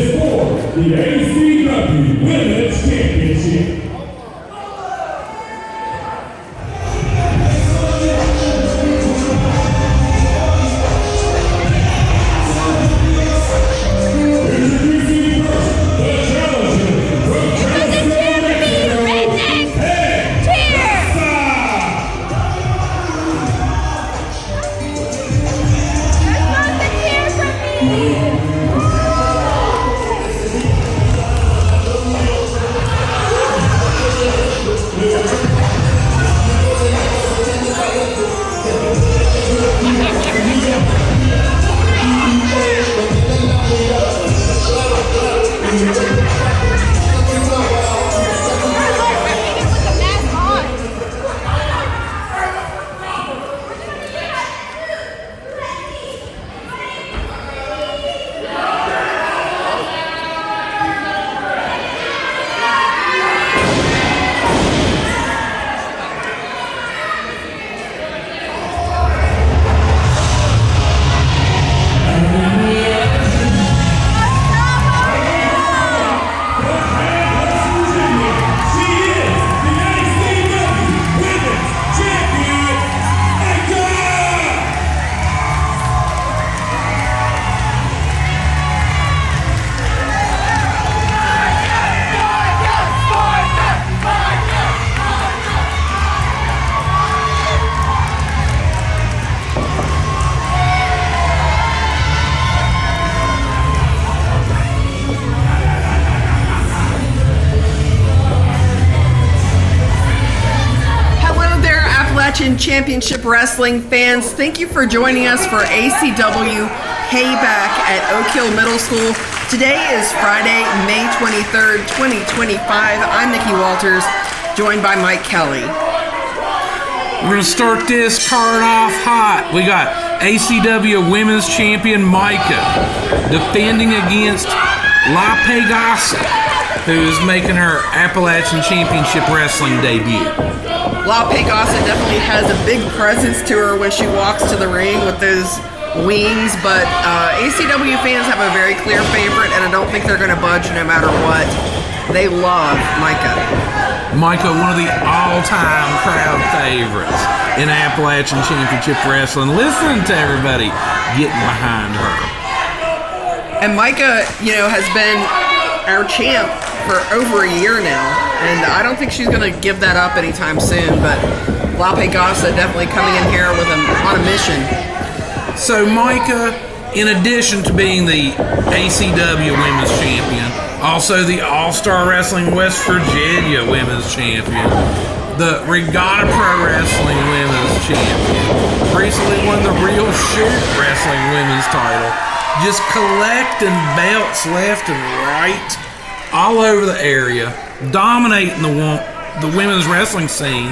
is for the ACW Women's Championship. Championship Wrestling fans, thank you for joining us for ACW Payback at Oak Hill Middle School. Today is Friday, May 23rd, 2025. I'm Nikki Walters, joined by Mike Kelly. We're going to start this card off hot. We got ACW Women's Champion Micah defending against Pegasa, who is making her Appalachian Championship Wrestling debut. Pegasa definitely has a big presence to her when she walks to the ring with those wings, but ACW fans have a very clear favorite, and I don't think they're going to budge no matter what. They love Micah. Micah, one of the all-time crowd favorites in Appalachian Championship Wrestling. Listening to everybody getting behind her. And Micah, has been our champ for over a year now, and I don't think she's going to give that up anytime soon, but Pegasa definitely coming in here on a mission. So Micah, in addition to being the ACW Women's Champion, also the All-Star Wrestling West Virginia Women's Champion, the Regatta Pro Wrestling Women's Champion, recently won the Real Shoot Wrestling Women's title, just collecting belts left and right all over the area, dominating the women's wrestling scene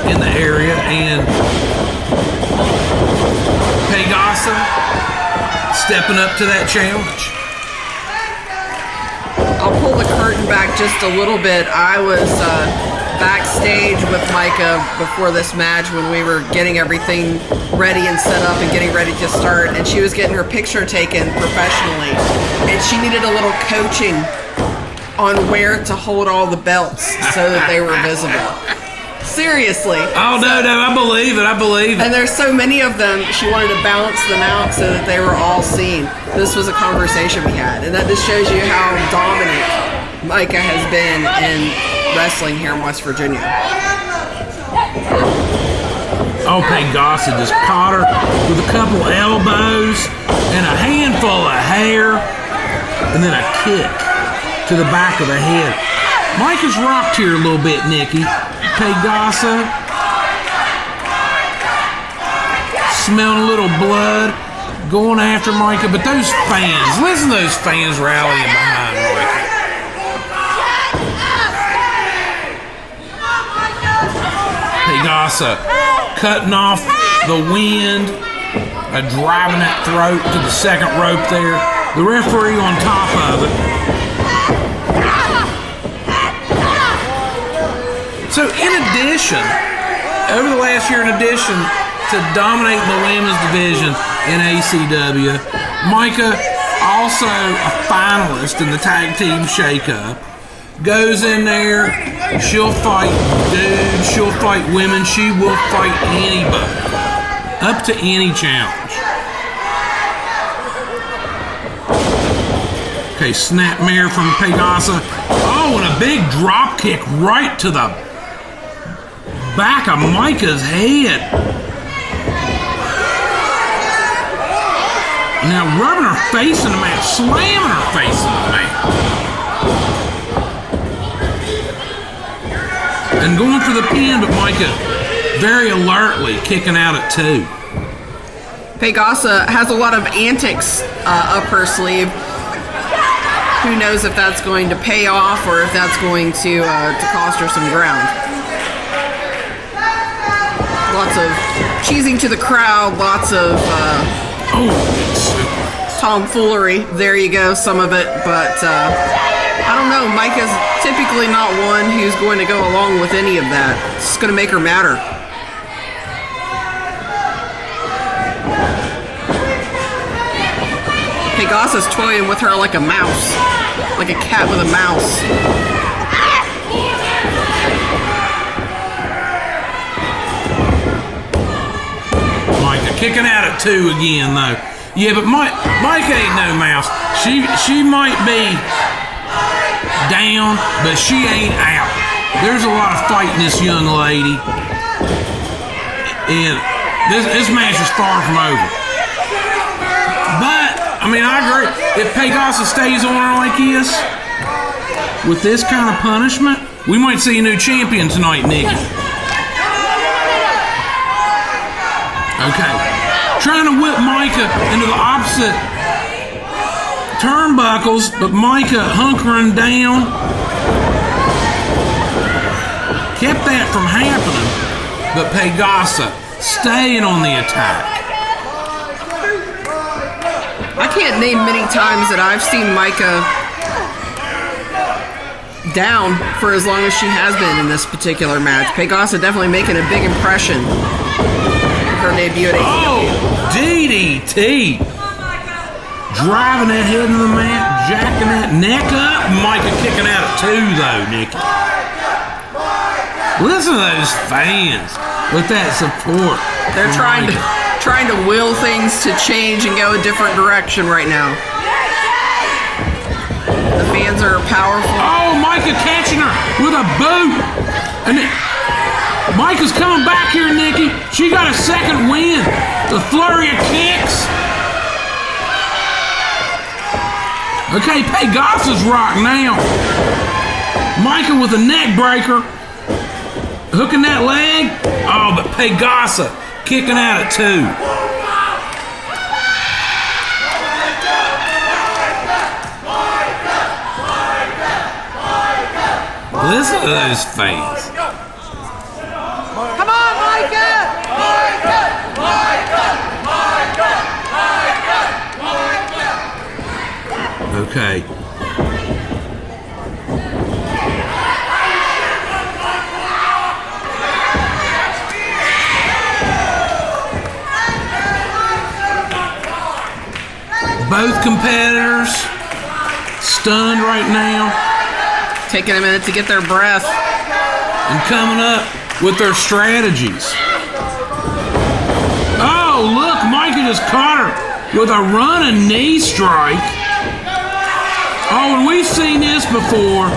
in the area, and Pegasa stepping up to that challenge. I'll pull the curtain back just a little bit. I was backstage with Micah before this match when we were getting everything ready and set up and getting ready to start, and she was getting her picture taken professionally, and she needed a little coaching on where to hold all the belts so that they were visible. Seriously. Oh, no, I believe it. And there's so many of them, she wanted to balance them out so that they were all seen. This was a conversation we had, and that just shows you how dominant Micah has been in wrestling here in West Virginia. Oh, Pegasa just caught her with a couple elbows and a handful of hair, and then a kick to the back of the head. Micah's rocked here a little bit, Nikki. Pegasa smelling a little blood, going after Micah, but those fans, listen to those fans rallying behind Micah. Pegasa cutting off the wind, driving that throat to the second rope there. The referee on top of it. So in addition, over the last year, in addition to dominating the women's division in ACW, Micah also a finalist in the tag team shakeup, goes in there. She'll fight dudes. She'll fight women. She will fight anybody, up to any challenge. Okay, snapmare from Pegasa. Oh, and a big drop kick right to the back of Micah's head. Now rubbing her face in the mat, slamming her face in the mat. And going for the pin, but Micah very alertly kicking out at 2. Pegasa has a lot of antics up her sleeve. Who knows if that's going to pay off or if that's going to cost her some ground. Lots of cheesing to the crowd, lots of tomfoolery. There you go, some of it. But I don't know, Micah's typically not one who's going to go along with any of that. It's just going to make her madder. Pegasa's toying with her like a mouse. Like a cat with a mouse. Micah kicking out at 2 again, though. Yeah, but Micah ain't no mouse. She might be down, but she ain't out. There's a lot of fight in this young lady. And this match is far from over. But I mean, I agree. If Pegasa stays on her like this, with this kind of punishment, we might see a new champion tonight, Nikki. Okay. Trying to whip Micah into the opposite turnbuckles, but Micah hunkering down. Kept that from happening, but Pegasa staying on the attack. I can't name many times that I've seen Micah down for as long as she has been in this particular match. Pegasa definitely making a big impression. Her debut at ACW. Oh, DDT. Driving that head into the mat, jacking that neck up. Micah kicking out at 2, though, Nikki. Listen to those fans with that support. They're trying to will things to change and go a different direction right now. The fans are powerful. Oh, Micah catching her with a boot. And Micah's coming back here, Nikki. She got a second win. The flurry of kicks. Okay, Pegasa's rock now. Micah with a neck breaker. Hooking that leg. Oh, but Pegasa kicking out at 2. Listen to those fans. Come on, Micah! Okay. Both competitors stunned right now. Taking a minute to get their breath. And coming up with their strategies. Oh, look, Micah just caught her with a running knee strike. Oh, and we've seen this before.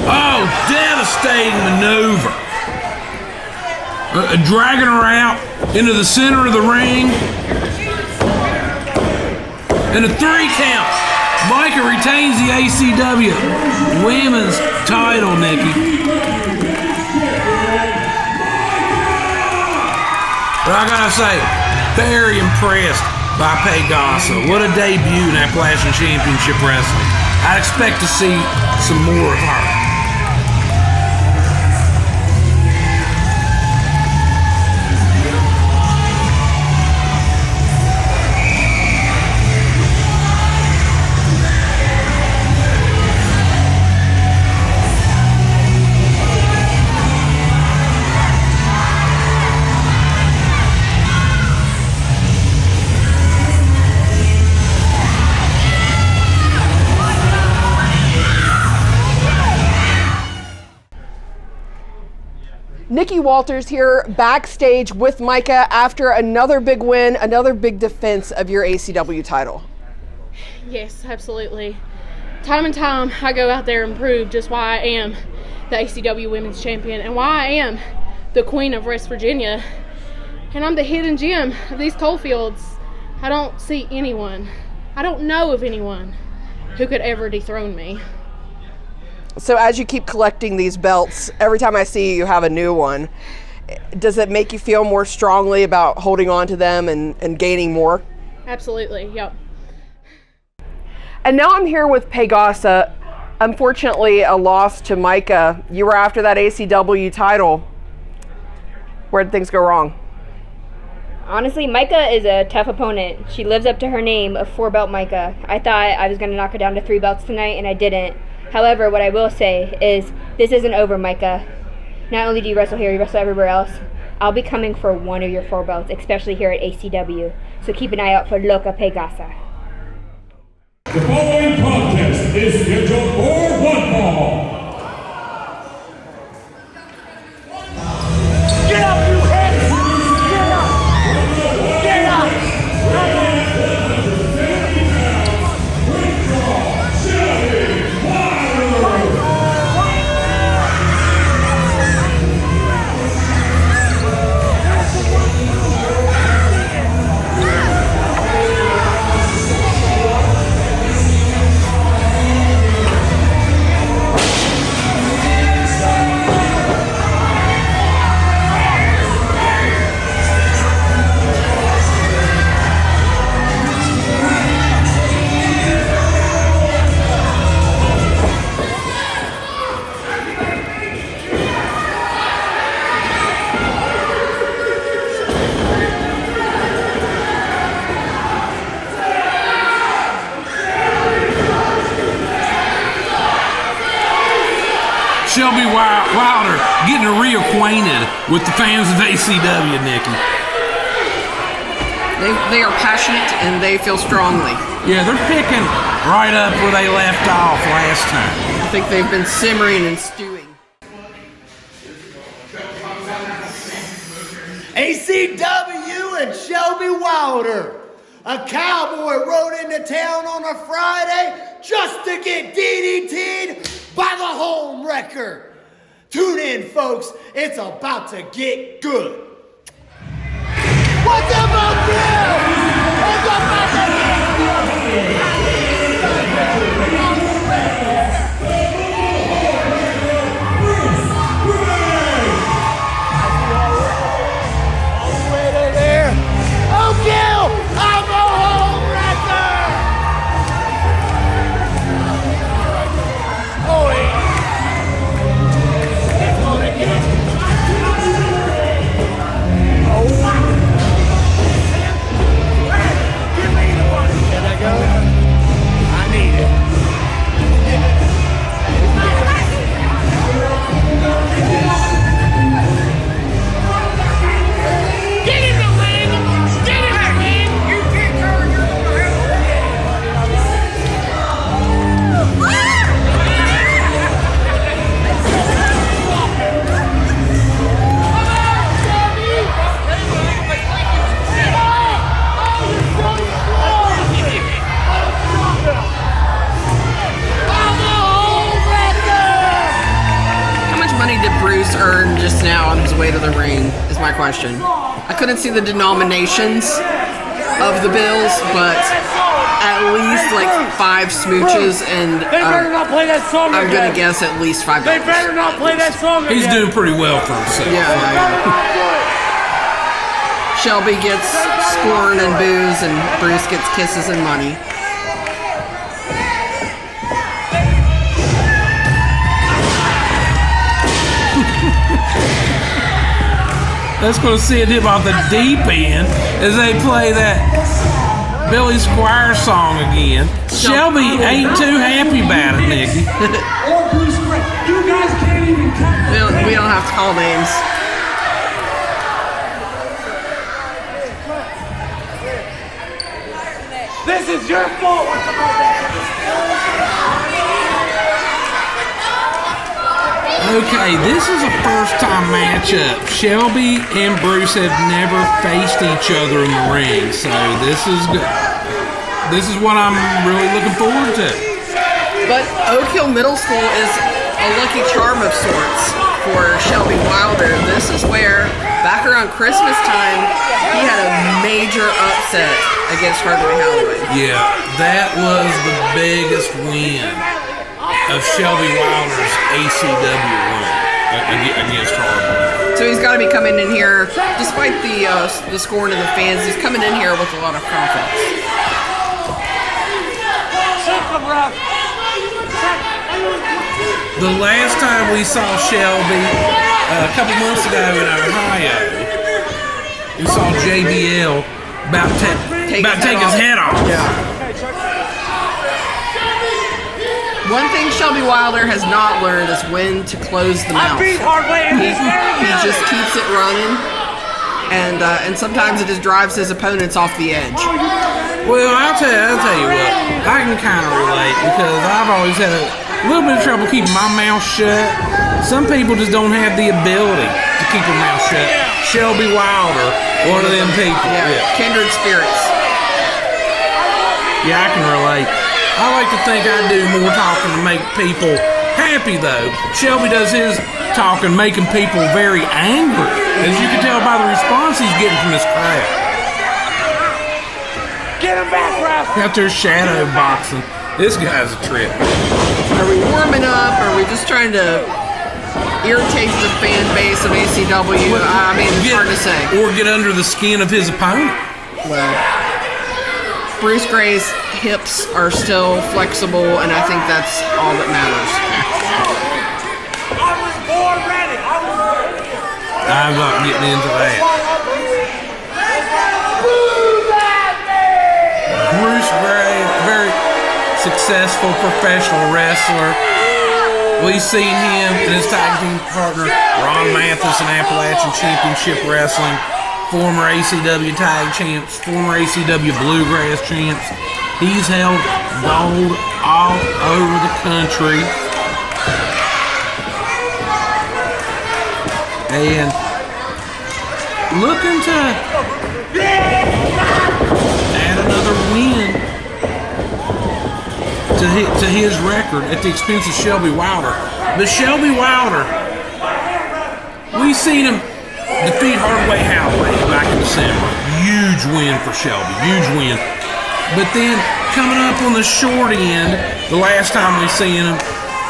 Oh, devastating maneuver. Dragging her out into the center of the ring. And a 3 count. Micah retains the ACW women's title, Nikki. But I gotta say, very impressed by Pegasa. What a debut in Appalachian Championship Wrestling. I'd expect to see some more of her. Nikki Walters here backstage with Micah after another big win, another big defense of your ACW title. Yes, absolutely. Time and time I go out there and prove just why I am the ACW Women's Champion and why I am the Queen of West Virginia. And I'm the hidden gem of these coal fields. I don't see anyone, I don't know of anyone who could ever dethrone me. So as you keep collecting these belts, every time I see you, you have a new one. Does it make you feel more strongly about holding on to them and gaining more? Absolutely, yep. And now I'm here with Pegasa. Unfortunately, a loss to Micah. You were after that ACW title. Where did things go wrong? Honestly, Micah is a tough opponent. She lives up to her name of 4-belt Micah. I thought I was going to knock her down to 3 belts tonight, and I didn't. However, what I will say is this isn't over, Micah. Not only do you wrestle here, you wrestle everywhere else. I'll be coming for one of your 4 belts, especially here at ACW. So keep an eye out for Loca Pegasa. The following contest is scheduled for one fall. Get up, you head! Get up! Get up! Shelby Wylder getting reacquainted with the fans of ACW, Nikki. They are passionate and they feel strongly. Yeah, they're picking right up where they left off last time. I think they've been simmering and stewing. ACW and Shelby Wylder. A cowboy rode into town on a Friday just to get DDT'd by the home wrecker. Tune in, folks. It's about to get good. What's up out there? It's about to get good. All the way to there. Oh, Gil! I'm a home wrecker! Oh, yeah. It's gonna get give me the one. There I go. I need it. Get in the ring! Get in the ring! You can't turn your How much money did Bruce earn just now on his way to the ring is my question. I couldn't see the denominations of the bills, but at least like 5 smooches and They better not play that song I'm again. gonna guess at least $5. They better not play that song again. He's doing pretty well for himself. Yeah. Shelby gets scorn and booze, and Bruce gets kisses and money. Let's go see him on the deep end as they play that Billy Squire song again. Shelby ain't too happy about it, Nikki. You guys can't even come. We don't have to call names. This is your fault. Okay, this is a first-time matchup. Shelby and Bruce have never faced each other in the ring, so this is good. This is what I'm really looking forward to. But Oak Hill Middle School is a lucky charm of sorts for Shelby Wylder. This is where, back around Christmas time, he had a major upset against Hardaway Holloway. Yeah, that was the biggest win of Shelby Wylder's ACW run against Hardaway. So he's got to be coming in here, despite the scorn of the fans, he's coming in here with a lot of confidence. The last time we saw Shelby, a couple months ago in Ohio, we saw JBL about to take his head off. Yeah. One thing Shelby Wylder has not learned is when to close the mouth. He just keeps it running, and sometimes it just drives his opponents off the edge. Well, I'll tell you what, I can kind of relate because I've always had a little bit of trouble keeping my mouth shut. Some people just don't have the ability to keep their mouth shut. Shelby Wylder, one of them people. Yeah. Kindred spirits. Yeah, I can relate. I like to think I do more talking to make people happy, though. Shelby does his talking, making people very angry, as you can tell by the response he's getting from this crowd. Get him back, ref! Out there shadow boxing. This guy's a trip. Are we warming up? Or are we just trying to irritate the fan base of ACW? I mean, it's hard to say. Or get under the skin of his opponent. Well, Bruce Gray's hips are still flexible, and I think that's all that matters. I was born ready. I'm not getting into that. Bruce Gray, very successful professional wrestler. We've seen him and his tag team partner, Ron Mathis, in Appalachian Championship Wrestling, former ACW tag champs, former ACW Bluegrass champs. He's held gold all over the country. And looking to add another win to his record at the expense of Shelby Wylder. But Shelby Wylder, we've seen him defeat Hardaway Holloway back in December. Huge win for Shelby, huge win. But then coming up on the short end, the last time we seen him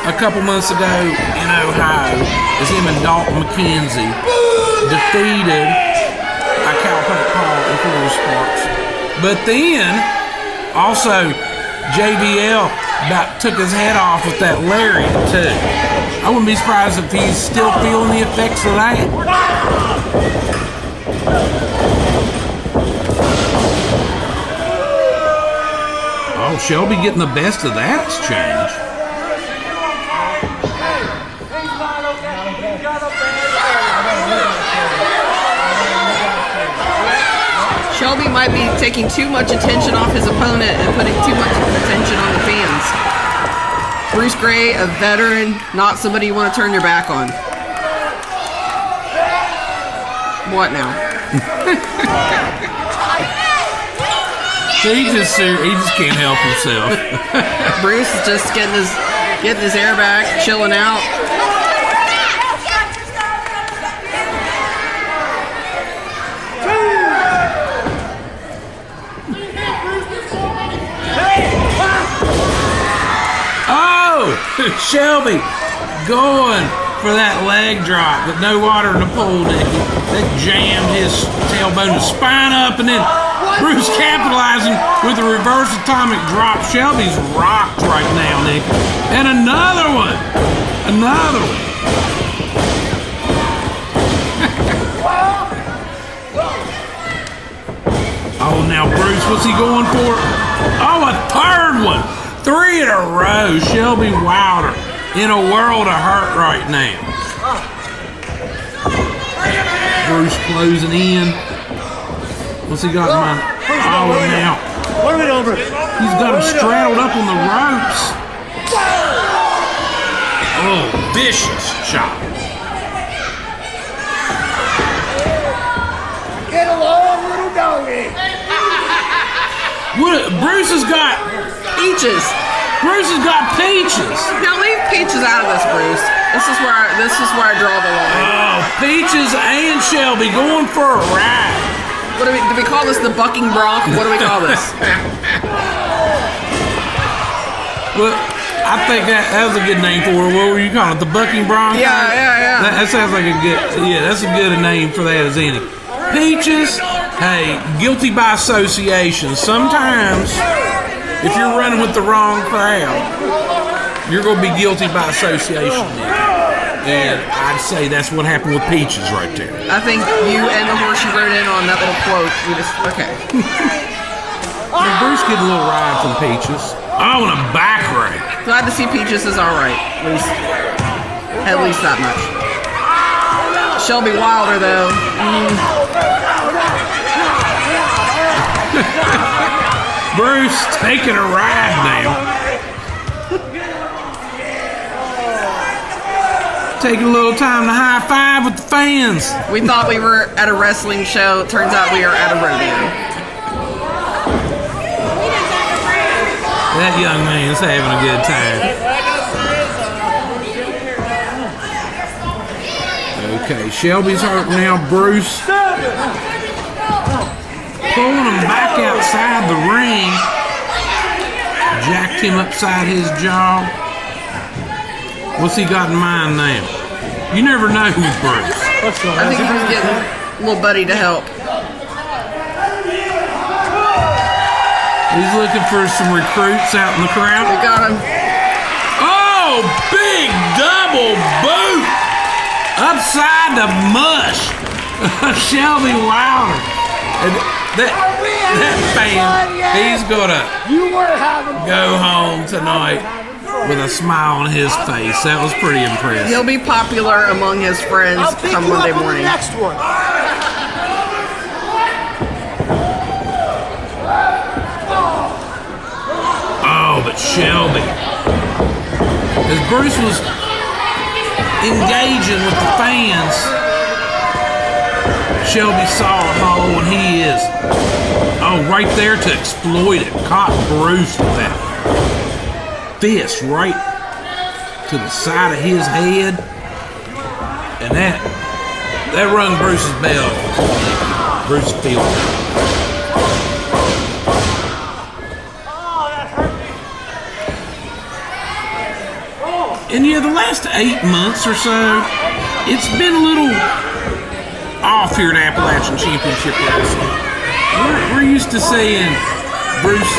a couple months ago in Ohio, is him and Dalton McKenzie defeated Cowpack Paul and Corey Sparks. But then also JBL about took his head off with that lariat too. I wouldn't be surprised if he's still feeling the effects of that. Oh, Shelby getting the best of that exchange. Shelby might be taking too much attention off his opponent and putting too much attention on the fans. Bruce Gray, a veteran, not somebody you want to turn your back on. What now? He just can't help himself. Bruce is just getting his air back, chilling out. Shelby going for that leg drop, but no water in the pool, Nicky. That jammed his tailbone to spine up, and then Bruce capitalizing with a reverse atomic drop. Shelby's rocked right now, Nicky. And another one. Another one. Oh, now Bruce, what's he going for? Oh, a third one. 3 in a row. Shelby Wylder in a world of hurt right now. Bruce closing in. What's he got in mind? Oh, now. He's got him straddled up on the ropes. Oh, vicious shot. Get along, little doggy. Bruce has got Peaches. Bruce has got peaches. Now leave Peaches out of this, Bruce. This is where I draw the line. Oh, Peaches and Shelby going for a ride. What do we call this? The bucking bronc? What do we call this? Well, I think that was a good name for it. What were you calling it? The bucking bronc? Yeah. That sounds like a good. Yeah, that's a good name for that as any. Peaches. Hey, guilty by association. Sometimes, if you're running with the wrong crowd, you're going to be guilty by association. And I'd say that's what happened with Peaches right there. I think you and the horse you rode in on that little quote. Okay. Did Bruce get a little ride from Peaches? Oh, and a back rake. Glad to see Peaches is all right. At least that much. Shelby Wylder, though. Bruce taking a ride now. Taking a little time to high five with the fans. We thought we were at a wrestling show. Turns out we are at a rodeo. That young man's having a good time. Okay, Shelby's hurt now. Bruce pulling him back outside the ring. Jacked him upside his jaw. What's he got in mind now? You never know with Bruce. I think he's getting little buddy to help. He's looking for some recruits out in the crowd. We got him. Oh, big double boot. Upside the mush. Shelby Wylder. And that fan, he's gonna go home tonight with a smile on his face. That was pretty impressive. He'll be popular among his friends come Monday morning. Next one. Oh, but Shelby, as Bruce was engaging with the fans, Shelby saw a hole, and he is, right there to exploit it. Caught Bruce with that fist right to the side of his head, and that rung Bruce's bell. Bruce feels it. And yeah, the last 8 months or so, it's been a little off here at Appalachian Championship Wrestling. We're used to seeing Bruce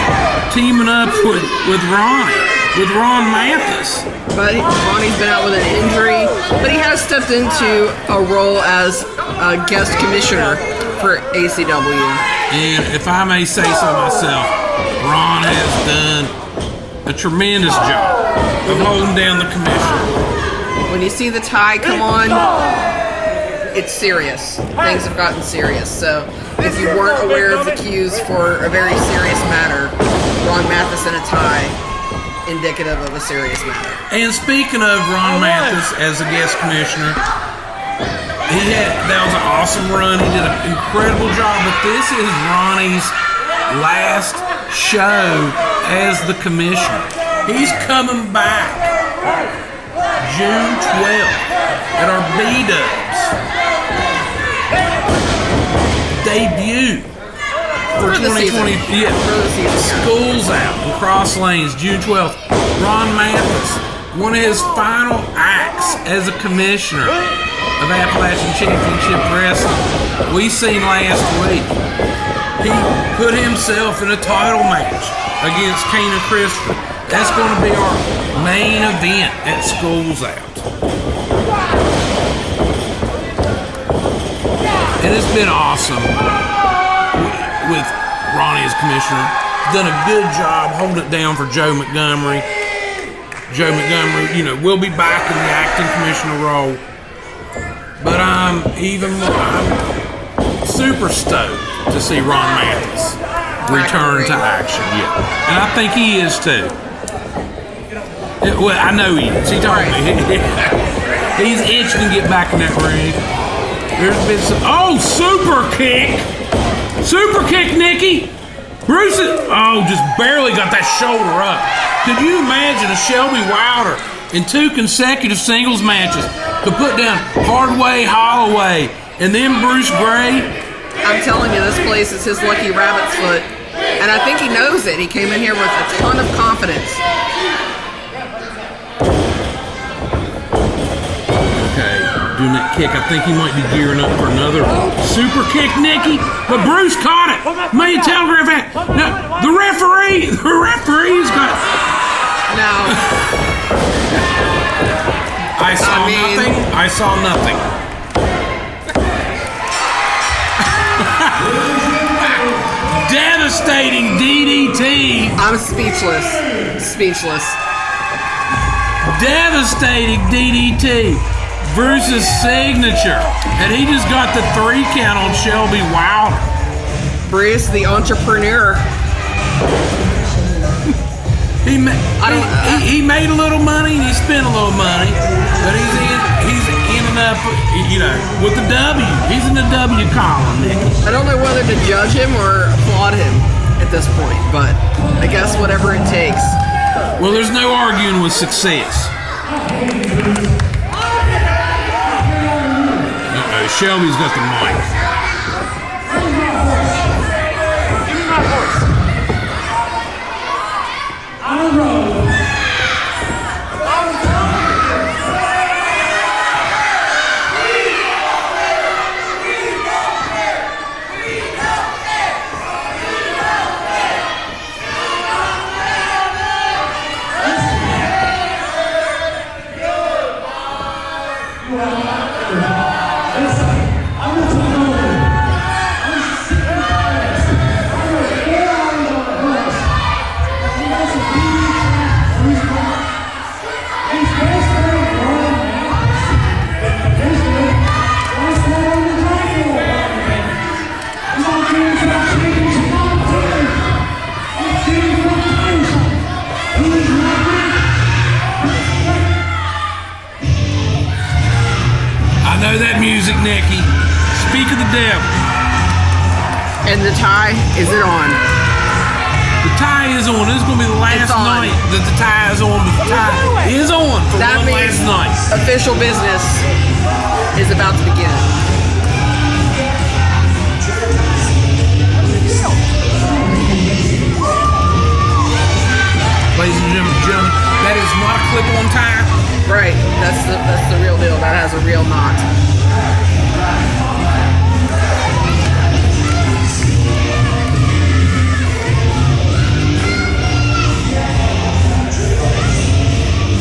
teaming up with Ron Mathis. But Ronnie's been out with an injury, but he has stepped into a role as a guest commissioner for ACW. And if I may say so myself, Ron has done a tremendous job of holding down the commissioner. When you see the tie come on, it's serious. Things have gotten serious. So if you weren't aware of the cues for a very serious matter, Ron Mathis in a tie, indicative of a serious matter. And speaking of Ron Mathis as a guest commissioner, that was an awesome run. He did an incredible job, but this is Ronnie's last show as the commissioner. He's coming back June 12th at our B-Dubs debut for 2020. Yeah, School's Out in Cross Lanes, June 12th. Ron Mathis, one of his final acts as a commissioner of Appalachian Championship Wrestling. We seen last week. He put himself in a title match against Kayne and Christopher. That's going to be our main event at School's Out. And it's been awesome with Ronnie as commissioner. Done a good job holding it down for Joe Montgomery. Joe Montgomery, will be back in the acting commissioner role. But I'm super stoked to see Ron Mathis return to action. Yeah, and I think he is too. Well, I know he is. He told me. He's itching to get back in that ring. There's been some. Oh, super kick! Super kick, Nikki! Bruce is. Oh, just barely got that shoulder up. Could you imagine a Shelby Wylder in 2 consecutive singles matches to put down Hardway, Holloway, and then Bruce Gray? I'm telling you, this place is his lucky rabbit's foot. And I think he knows it. He came in here with a ton of confidence. Okay, doing that kick. I think he might be gearing up for another super kick, Nikki. But Bruce caught it. Made a telegraph act. No, the referee's got. No. I saw nothing. Devastating DDT. I'm speechless. Speechless. Devastating DDT. Bruce's signature. And he just got the 3 count on Shelby Wylder. Bruce, the entrepreneur. He made a little money and he spent a little money, but he's ending up, with the W. He's in the W column, Nicky. I don't know whether to judge him or applaud him at this point, but I guess whatever it takes. Well, there's no arguing with success. Uh-oh, Shelby's got the mic. Give me my voice. Nikki. Speak of the devil. And the tie, is it on? The tie is on. This is going to be the last night that the tie is on. But the tie is on for that one last night. Official business is about to begin. Ladies and gentlemen, that is not a clip-on tie. Right, that's the real deal. That has a real knot.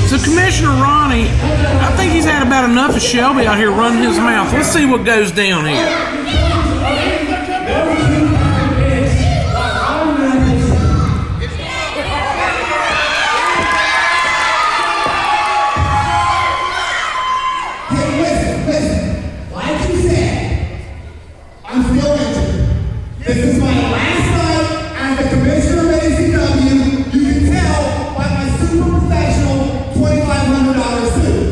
So Commissioner Ronnie, I think he's had about enough of Shelby out here running his mouth. Let's see what goes down here. This is my last night as the commissioner of ACW. You can tell by my super professional $2,500 suit.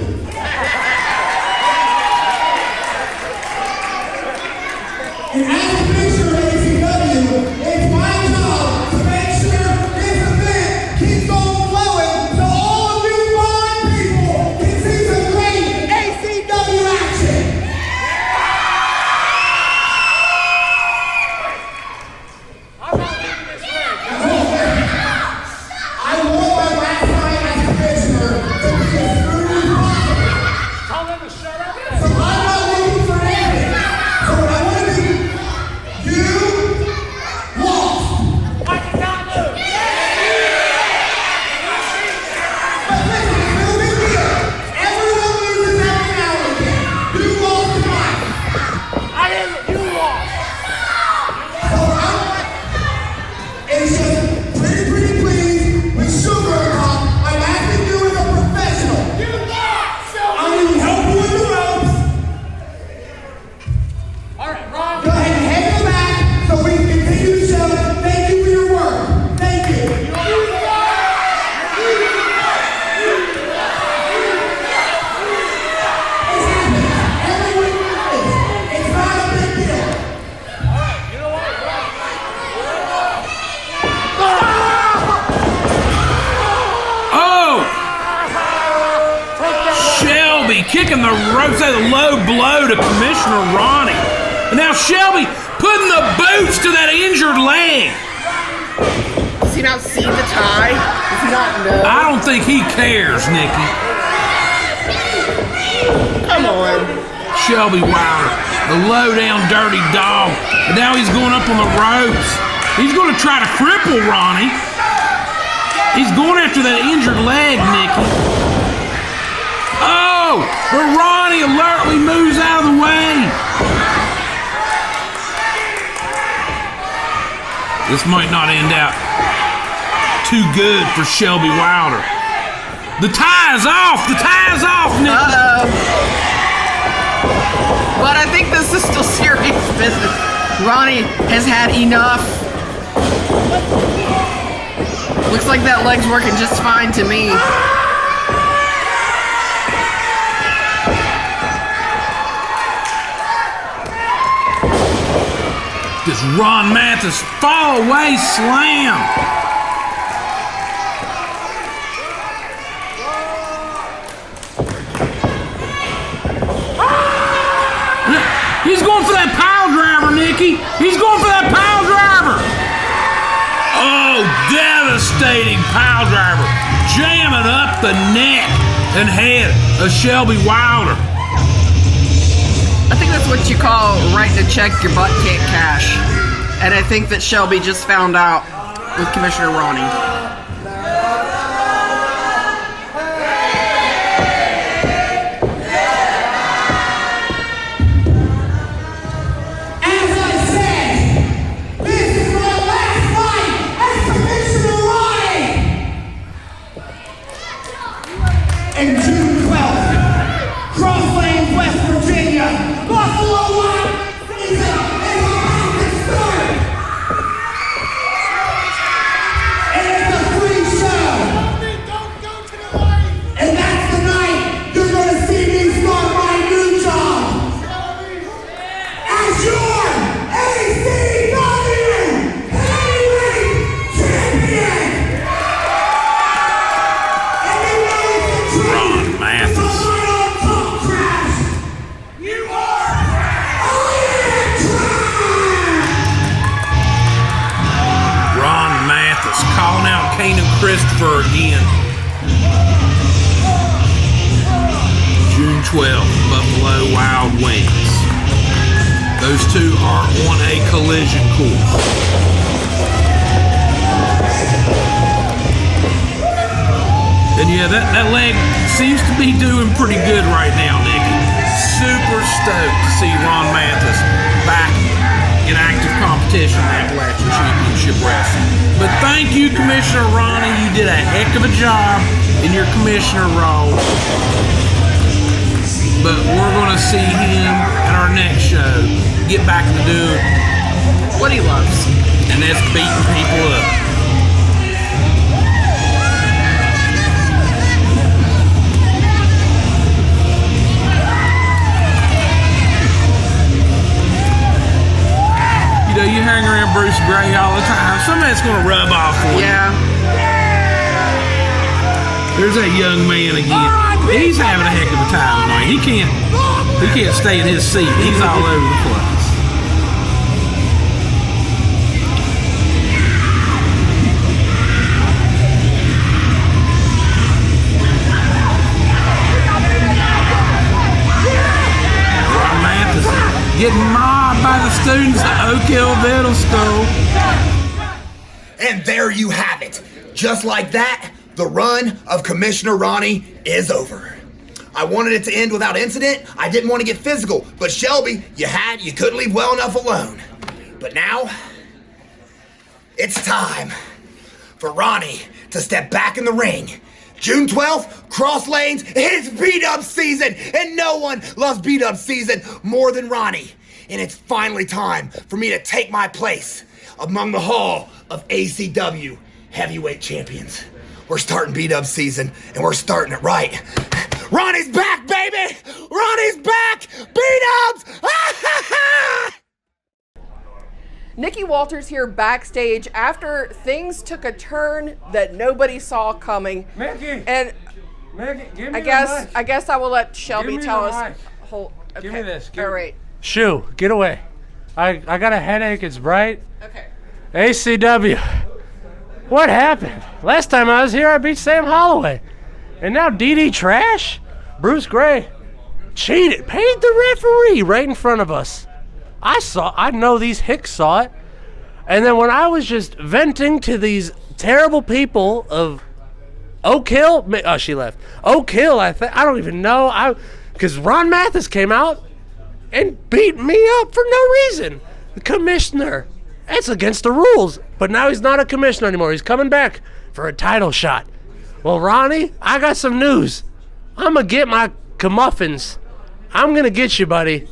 kicking the ropes at a low blow to Commissioner Ronnie. And now Shelby putting the boots to that injured leg. Does he not see the tie? Does he not know? I don't think he cares, Nikki. Come on. Shelby Wylder, the low-down dirty dog. And now he's going up on the ropes. He's going to try to cripple Ronnie. He's going after that injured leg, Nikki. Oh, but Ronnie alertly moves out of the way. This might not end out too good for Shelby Wylder. The tie is off. The tie is off, Nikki. Uh-oh. But I think this is still serious business. Ronnie has had enough. Looks like that leg's working just fine to me. Does Ron Mathis fall away slam? He's going for that pile driver, Nikki. He's going for that pile driver. Oh, devastating pile driver. Jamming up the neck and head of Shelby Wylder. I think that's what you call writing a check your butt can't cash. And I think that Shelby just found out with Commissioner Ronnie. As I said, this is my last fight as Commissioner Ronnie! And June 12th, Cross Lanes, West Virginia, Buffalo Wild season is about to start! And it's a free show! And that's the night you're going to see me start my new job! As your ACW Heavyweight Champion! And you know it's the truth! Ron Mathis. I don't talk trash! You are trash! I am trash! Ron Mathis calling out Kayne and Christopher again. June 12th, Buffalo Wild Wings. Those two are on a collision course. And yeah, that leg seems to be doing pretty good right now, Nikki. Super stoked to see Ron Mathis back in active competition in Appalachian Championship Wrestling. But thank you, Commissioner Ronnie. You did a heck of a job in your commissioner role. But we're going to see him at our next show get back to doing What he loves. and that's beating people up. You know, you hang around Bruce Gray all the time. Somebody's going to rub off on you. Yeah. There's that young man again. He's having a heck of a time tonight. He can't stay in his seat. He's all over the place. Ron Mathis getting mobbed by the students at Oak Hill Middle School. And there you have it. Just like that, the run of Commissioner Ronnie is over. I wanted it to end without incident. I didn't want to get physical, but Shelby, you couldn't leave well enough alone. But now, it's time for Ronnie to step back in the ring. June 12th, Cross Lanes, it's beat-up season, and no one loves beat-up season more than Ronnie. And it's finally time for me to take my place among the hall of ACW Heavyweight Champions. We're starting beat-up season, and we're starting it right. Ronnie's back, baby! Ronnie's back! Beat-ups! Nikki Walters here backstage after things took a turn that nobody saw coming. Mickey! And Give me I guess I will let Shelby Give me tell the us. mic. Hold. Okay. Give me this. All right. Shoo, get away. I got a headache. It's bright. Okay. ACW. What happened? Last time I was here, I beat Sam Holloway. And now DD Trash? Bruce Gray cheated. Paid the referee right in front of us. I know these hicks saw it. And then when I was just venting to these terrible people of Oak Hill, oh, she left. Oak Hill, I don't even know. Because Ron Mathis came out and beat me up for no reason. The commissioner. That's against the rules. But now he's not a commissioner anymore. He's coming back for a title shot. Well, Ronnie, I got some news. I'm going to get my comeuppance. I'm going to get you, buddy.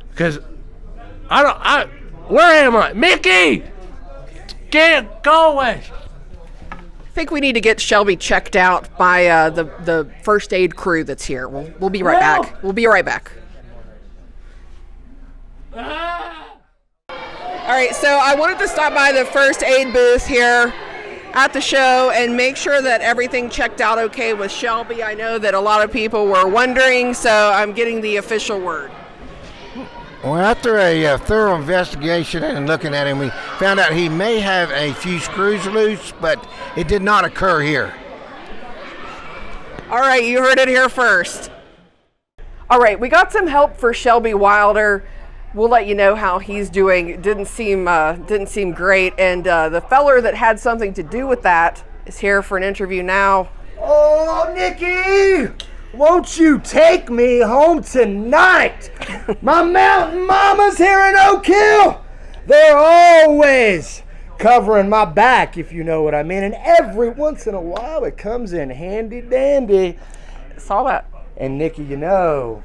Because where am I? Mickey! Go away. I think we need to get Shelby checked out by the first aid crew that's here. We'll be right back. We'll be right back. All right, so I wanted to stop by the first aid booth here at the show and make sure that everything checked out okay with Shelby. I know that a lot of people were wondering, so I'm getting the official word. Well, after a thorough investigation and looking at him, we found out he may have a few screws loose, but it did not occur here. All right, you heard it here first. All right, we got some help for Shelby Wylder. We'll let you know how he's doing. Didn't seem great, and the feller that had something to do with that is here for an interview now. Oh, Nikki! Won't you take me home tonight? My mountain mama's here in Oak Hill. They're always covering my back, if you know what I mean. And every once in a while, it comes in handy dandy. Saw that. And Nikki, you know,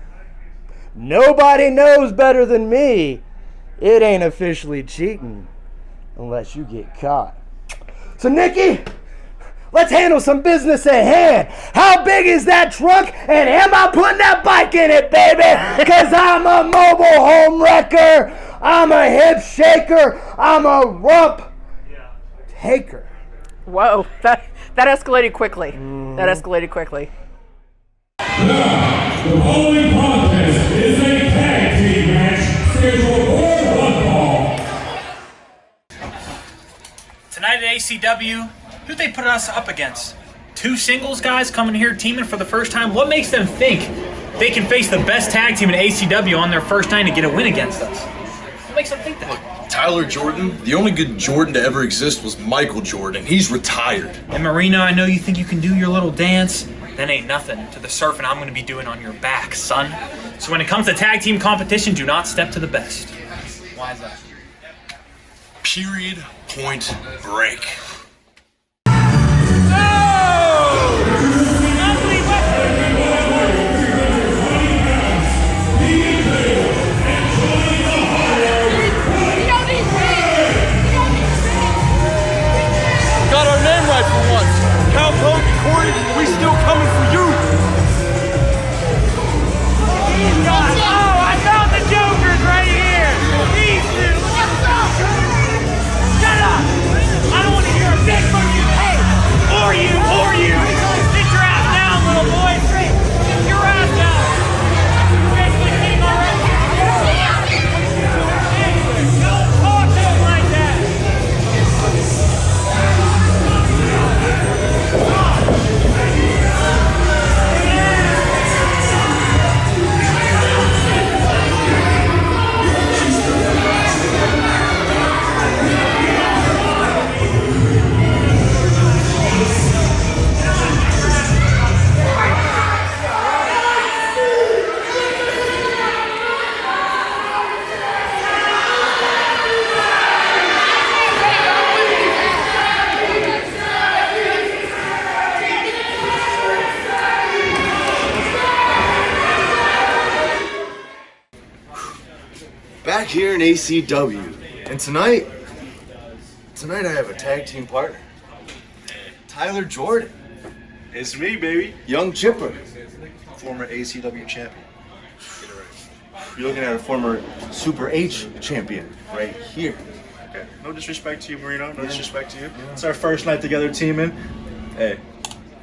nobody knows better than me. It ain't officially cheating unless you get caught. So, Nikki, let's handle some business at hand. How big is that trunk, and am I putting that bike in it, baby? Because I'm a mobile home wrecker. I'm a hip shaker. I'm a rump taker. Whoa, that escalated quickly. That escalated quickly. Now, the following contest is a tag team match scheduled for one fall. Tonight at ACW, who'd they put us up against? Two singles guys coming here teaming for the first time? What makes them think they can face the best tag team in ACW on their first night and get a win against us? What makes them think that? Look, Tyler Jordan, the only good Jordan to ever exist was Michael Jordan. He's retired. And Marino, I know you think you can do your little dance. That ain't nothing to the surfing I'm going to be doing on your back, son. So when it comes to tag team competition, do not step to the best. Why is that? Period, point, break. Got our name right for once. Cowpunk and Corey, we still coming for you. Oh, I found the Jokers right here. These two. Shut up. I don't want to hear a dick from you. Hey, or you. Sit your ass down, little boy. Sit your ass down. You basically sitting already. Don't talk to him like that. Back here in ACW. And tonight I have a tag team partner. Tyler Jordan. It's me, baby. Young Chipper. Former ACW champion. You're looking at a former Super H champion right here. Okay. No disrespect to you, Marino. No disrespect to you. It's our first night together teaming. Hey,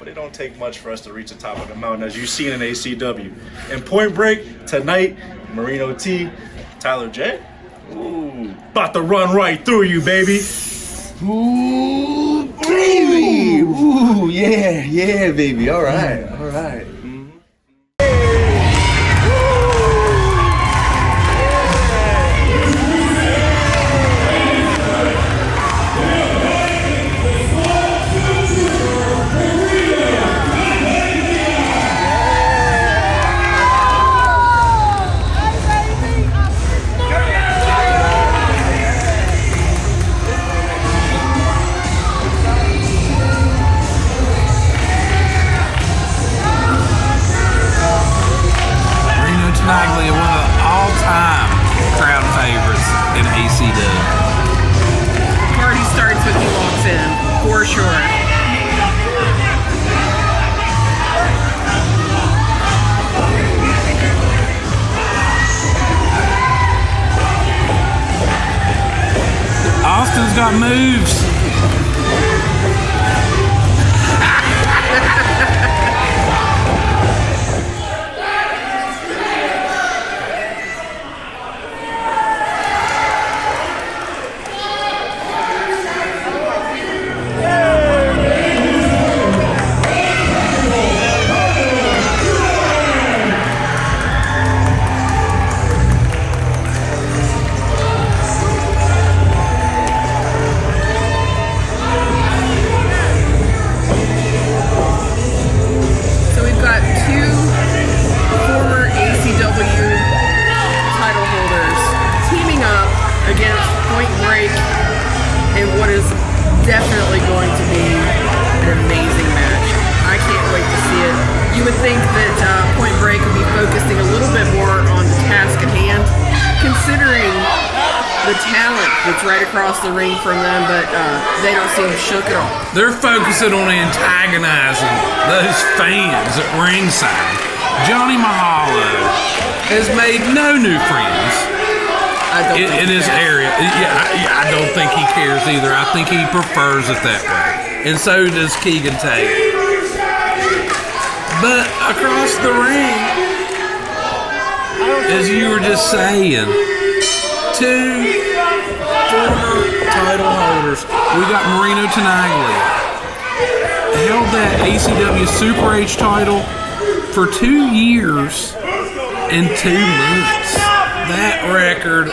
but it don't take much for us to reach the top of the mountain, as you've seen in ACW. And Point Break, tonight, Marino T, Tyler J. Ooh, about to run right through you, baby. Ooh, baby. Ooh, yeah, baby. All right. Tenaglia, one of the all-time crowd favorites in ACW. Party starts when he walks in, for sure. Austin's got moves. Definitely going to be an amazing match. I can't wait to see it. You would think that Point Break would be focusing a little bit more on the task at hand, considering the talent that's right across the ring from them, but they don't seem shook at all. They're focusing on antagonizing those fans at ringside. Johnny Mahalo has made no new friends in his area. I don't think he cares either. I think he prefers it that way. And so does Keegan Taylor. But across the ring, as you were just saying, two former title holders. We got Marino Tenaglia. Held that ACW Super H title for 2 years and 2 months. That record,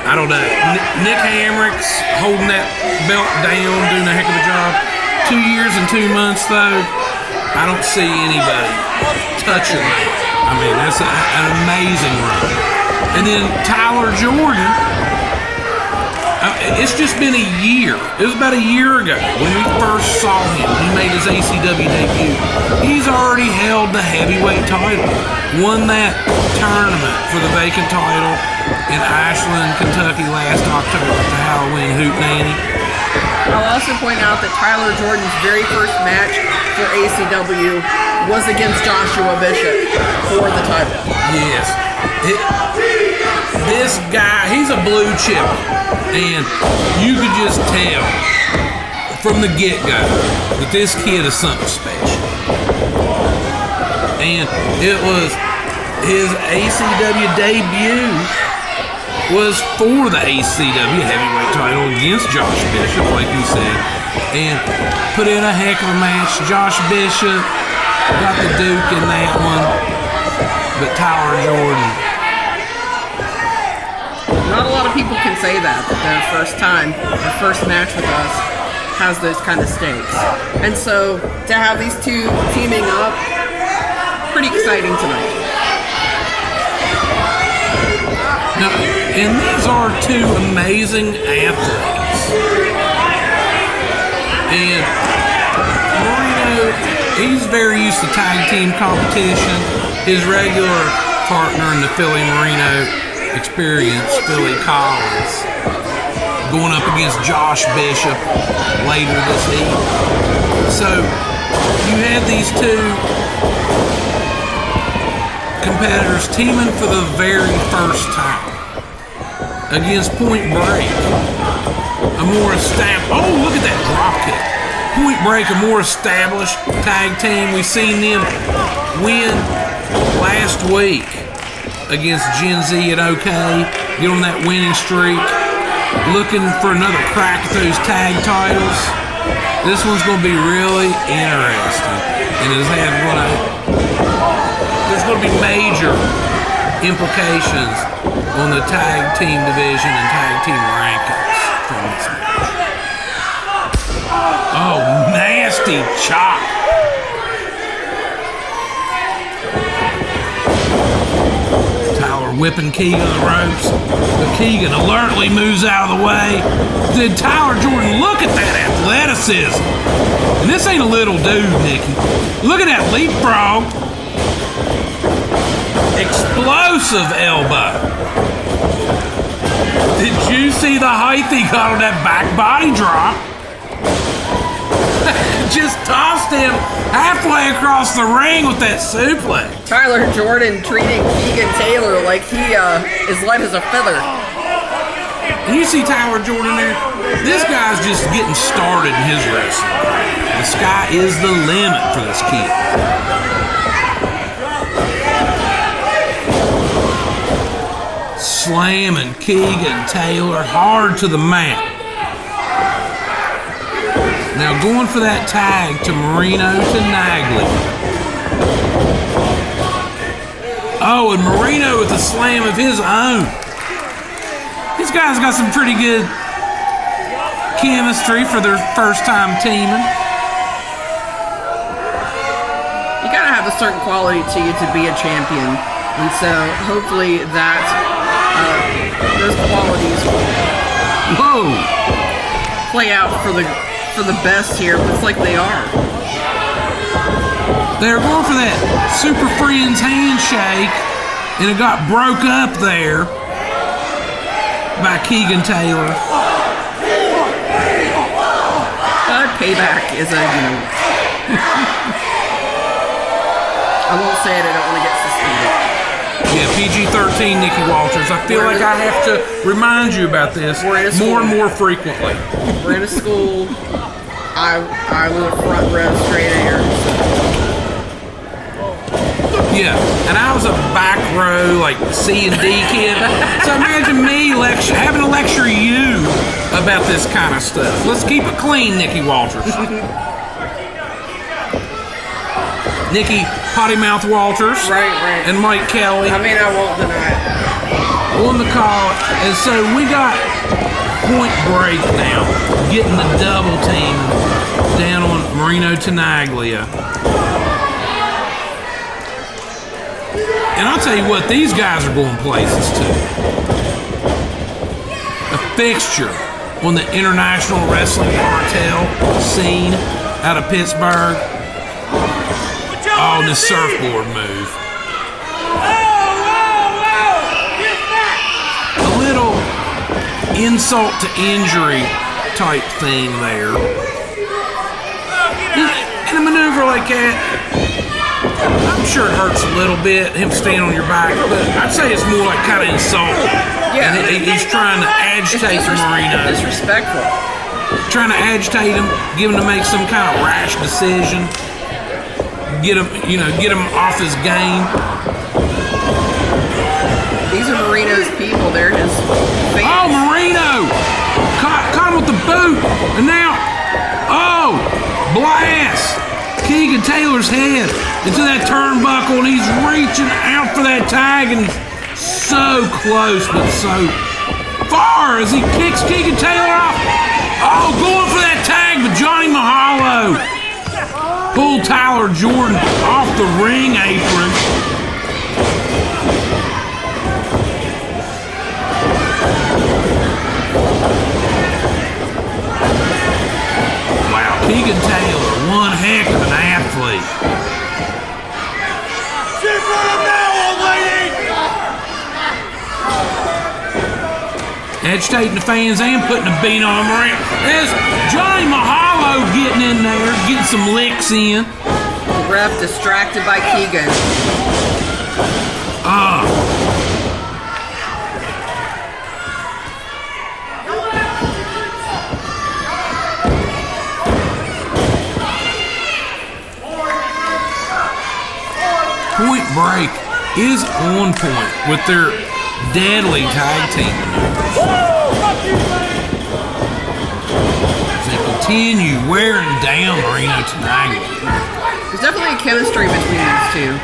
I don't know. Nick Hamrick's holding that belt down, doing a heck of a job. 2 years and 2 months, though, I don't see anybody touching that. I mean, that's an amazing run. And then Tyler Jordan, it's just been a year. It was about a year ago when we first saw him. He made his ACW debut. He's already held the heavyweight title. Won that tournament for the vacant title in Ashland, Kentucky last October at the Halloween Hootenanny. I'll also point out that Tyler Jordan's very first match for ACW was against Joshua Bishop for the title. Yes. This guy, he's a blue chip, and you could just tell from the get-go that this kid is something special. And it was his ACW debut was for the ACW heavyweight title against Josh Bishop, like you said, and put in a heck of a match. Josh Bishop got the Duke in that one, but Tyler Jordan. Not a lot of people can say that their first time, their first match with us has those kind of stakes. And so to have these two teaming up, pretty exciting tonight. Now, and these are two amazing athletes. And Marino, he's very used to tag team competition. His regular partner in the Philly Marino experience, Philly Collins, going up against Josh Bishop later this evening. So you had these two competitors teaming for the very first time against Point Break, a more established. Oh, look at that drop kick! Point Break, a more established tag team. We've seen them win last week against GenZ at OK, get on that winning streak, looking for another crack at those tag titles. This one's going to be really interesting, and there's going to be major implications on the tag team division and tag team rankings from this match. Oh, nasty chop. Tyler whipping Keegan on the ropes, but Keegan alertly moves out of the way. Then Tyler Jordan, look at that athleticism. And this ain't a little dude, Nikki. Look at that leapfrog. Explosive elbow. Did you see the height he got on that back body drop? Just tossed him halfway across the ring with that suplex. Tyler Jordan treating Keegan Taylor like his life is a feather. And you see Tyler Jordan there? This guy's just getting started in his wrestling. The sky is the limit for this kid. Slamming Keegan Taylor hard to the mat. Now going for that tag to Marino Tenaglia. Oh, and Marino with a slam of his own. These guys got some pretty good chemistry for their first time teaming. You gotta have a certain quality to you to be a champion, and so hopefully that those qualities will play out for the best here. Looks like they are. They're going for that Super Friends handshake, and it got broke up there by Keegan Taylor. Payback is a, I won't say it, I don't want to get suspended. Yeah, PG-13, Nikki Walters. I feel like I have to remind you about this more and more frequently. We're in a school. I was front row straight air. Yeah, and I was a back row, like C and D kid. So imagine me having to lecture you about this kind of stuff. Let's keep it clean, Nikki Walters. Nikki Potty Mouth Walters. Right. And Mike Kelly. I mean, I won't deny it. On the call. And so we got Point Break now, getting the double team down on Marino Tenaglia. And I'll tell you what, these guys are going places too. A fixture on the international wrestling cartel scene out of Pittsburgh. Oh, the surfboard move. A little insult to injury type thing there. In a maneuver like that, I'm sure it hurts a little bit, him standing on your back, but I'd say it's more like kind of insulting. Yeah. And he's trying to agitate Marino. Disrespectful. Trying to agitate him, get him to make some kind of rash decision. Get him off his game. These are Marino's people. They're his fans. Oh, Marino! Caught him with the boot. And now, blast! Keegan Taylor's head into that turnbuckle, and he's reaching out for that tag, and he's so close, but so far as he kicks Keegan Taylor off. Oh, going for that tag, but Johnny Mahalo pulled Tyler Jordan off the ring apron. Wow, Keegan Taylor, one heck of an athlete. She's for him now, old lady! Agitating the fans and putting a beat on them around. There's Johnny Mahalo getting in there, getting some licks in. The ref distracted by Keegan. Point Break is on point with their deadly tag team. As they continue wearing down Marino Tenaglia. There's definitely a chemistry between these two.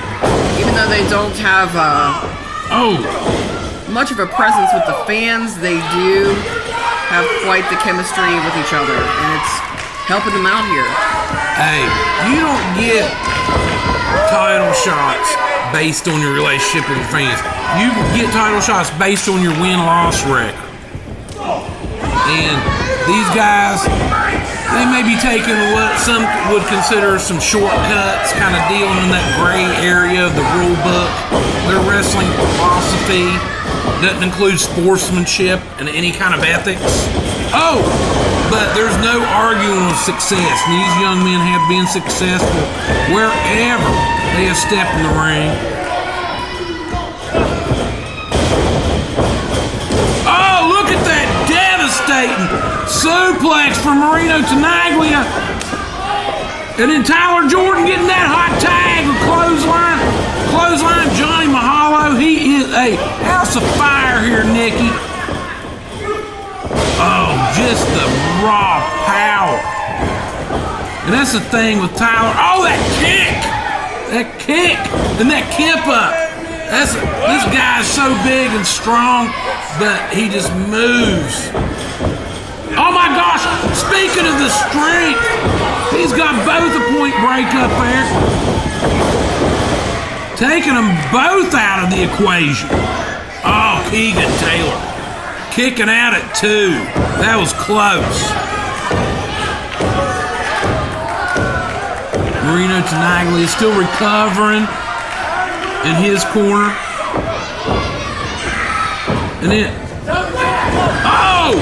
Even though they don't have much of a presence with the fans, they do have quite the chemistry with each other, and it's helping them out here. Hey, you don't get title shots based on your relationship with your fans. You get title shots based on your win-loss record. And these guys, they may be taking what some would consider some shortcuts, kind of dealing in that gray area of the rule book. Their wrestling philosophy doesn't include sportsmanship and any kind of ethics. Oh, but there's no arguing with success. These young men have been successful wherever they have stepped in the ring. Oh, look at that devastating suplex from Marino Tenaglia. And then Tyler Jordan getting that hot tag or clothesline. Clothesline Johnny Mahalo. He is a house of fire here, Nikki. Oh, just the raw power. And that's the thing with Tyler. Oh, that kick! That kick and that kip up. This guy's so big and strong, but he just moves. Oh my gosh, speaking of the strength, he's got both a Point Break up there. Taking them both out of the equation. Oh, Keegan Taylor. Kicking out at 2. That was close. Marino Tenaglia is still recovering in his corner. And then, oh!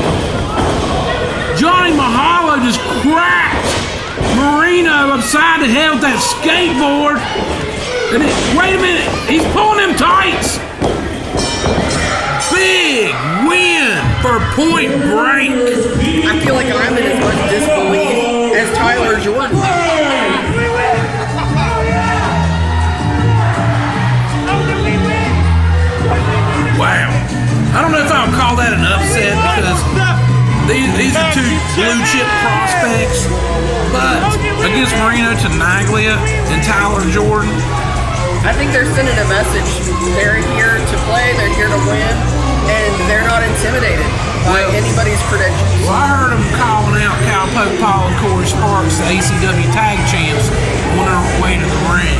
Johnny Mahalo just cracked Marino upside the head with that skateboard. And then, wait a minute, he's pulling them tights. Big win for Point Break. I feel like I'm in as much disbelief as Tyler Jordan. Wow. I don't know if I would call that an upset because these are two blue chip prospects, but against Marino Tenaglia and Tyler Jordan, I think they're sending a message. They're here to play, they're here to win, and they're not intimidated by anybody's credentials. Well, I heard them calling out Cowpoke Paul and Corey Sparks, the ACW tag champs, on their way to the ring.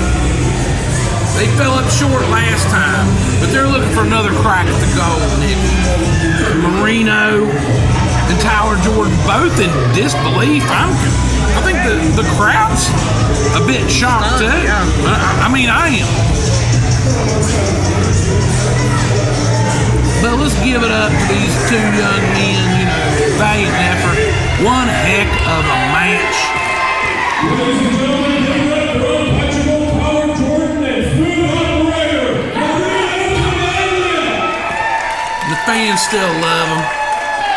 They fell up short last time, but they're looking for another crack at the goal, Nick. Marino and Tyler Jordan both in disbelief. I think the crowd's a bit shocked too. I mean, I am. But let's give it up to these two young men, valiant effort. One heck of a match. Ladies and gentlemen, give it up for untouchable Tyler Jordan and smooth operator, Marino Tenaglia. The fans still love him.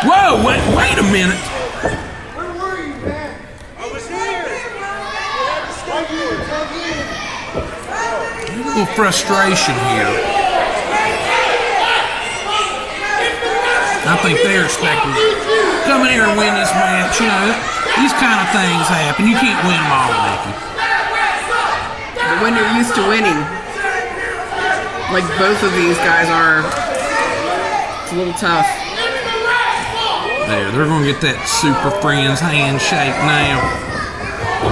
Whoa, wait a minute. Where were you, man? I was here. A little frustration here. I think they're expecting to come in here and win this match. These kind of things happen. You can't win them all, Nikki. But when you're used to winning, like both of these guys are, it's a little tough. There, they're going to get that Super Friends handshake now.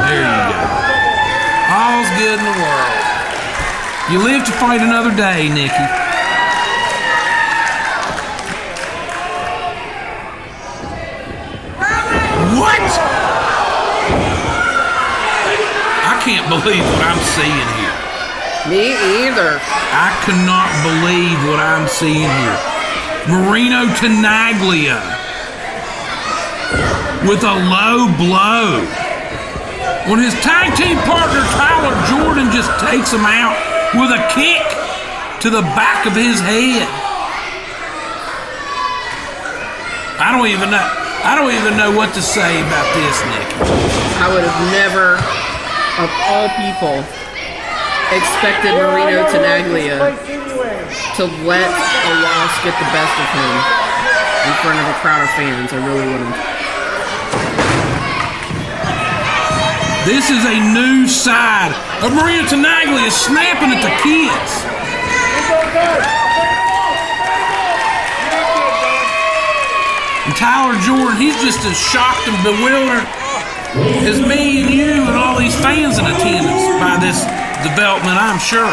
There you go. All's good in the world. You live to fight another day, Nikki. What? I can't believe what I'm seeing here. Me either. I cannot believe what I'm seeing here. Marino Tenaglia with a low blow. When his tag team partner Tyler Jordan just takes him out with a kick to the back of his head. I don't even know what to say about this, Nick. I would have never, of all people, expected Marino Tenaglia to let a loss get the best of him in front of a crowd of fans. I really wouldn't. This is a new side of Marino Tenaglia snapping at the kids. And Tyler Jordan, he's just as shocked and bewildered as me and you and all these fans in attendance by this development, I'm sure.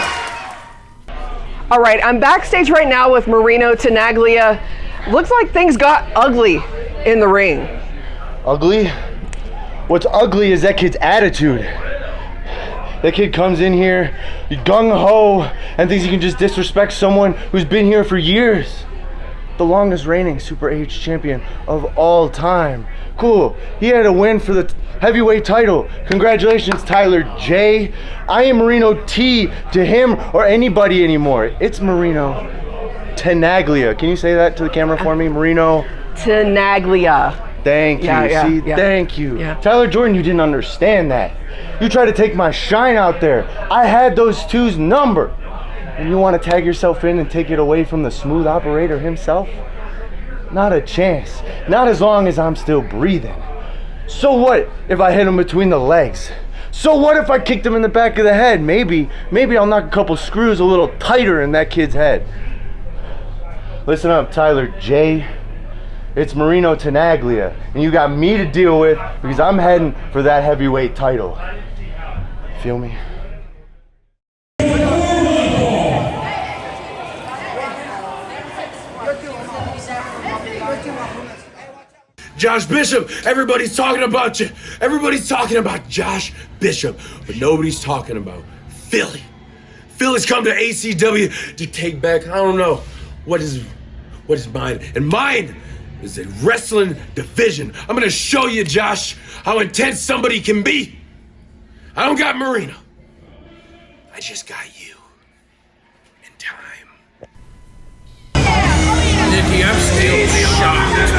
All right, I'm backstage right now with Marino Tenaglia. Looks like things got ugly in the ring. Ugly? What's ugly is that kid's attitude. That kid comes in here gung-ho and thinks he can just disrespect someone who's been here for years. The longest reigning Super H champion of all time. Cool, he had a win for the heavyweight title. Congratulations, Tyler J. I am Marino T to him or anybody anymore. It's Marino Tenaglia. Can you say that to the camera for me? Marino Tenaglia. Thank you. Thank you. Yeah. Tyler Jordan, you didn't understand that. You tried to take my shine out there. I had those two's number. And you want to tag yourself in and take it away from the smooth operator himself? Not a chance. Not as long as I'm still breathing. So what if I hit him between the legs? So what if I kicked him in the back of the head? Maybe I'll knock a couple screws a little tighter in that kid's head. Listen up, Tyler J. It's Marino Tenaglia, and you got me to deal with because I'm heading for that heavyweight title. Feel me? Josh Bishop, everybody's talking about you. Everybody's talking about Josh Bishop, but nobody's talking about Philly. Philly's come to ACW to take back, I don't know, what is mine. And mine is a wrestling division. I'm gonna show you, Josh, how intense somebody can be. I don't got Marino. I just got you. In time. Nikki, I'm still shocked at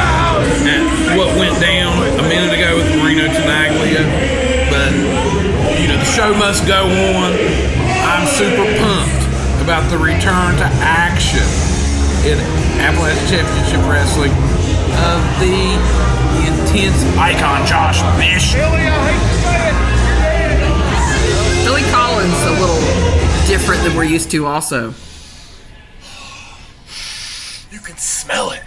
what went down a minute ago with Marino Tenaglia, but the show must go on. I'm super pumped about the return to action in Appalachian Championship Wrestling of the intense icon Josh Bishop. Billy Collins a little different than we're used to also. You can smell it.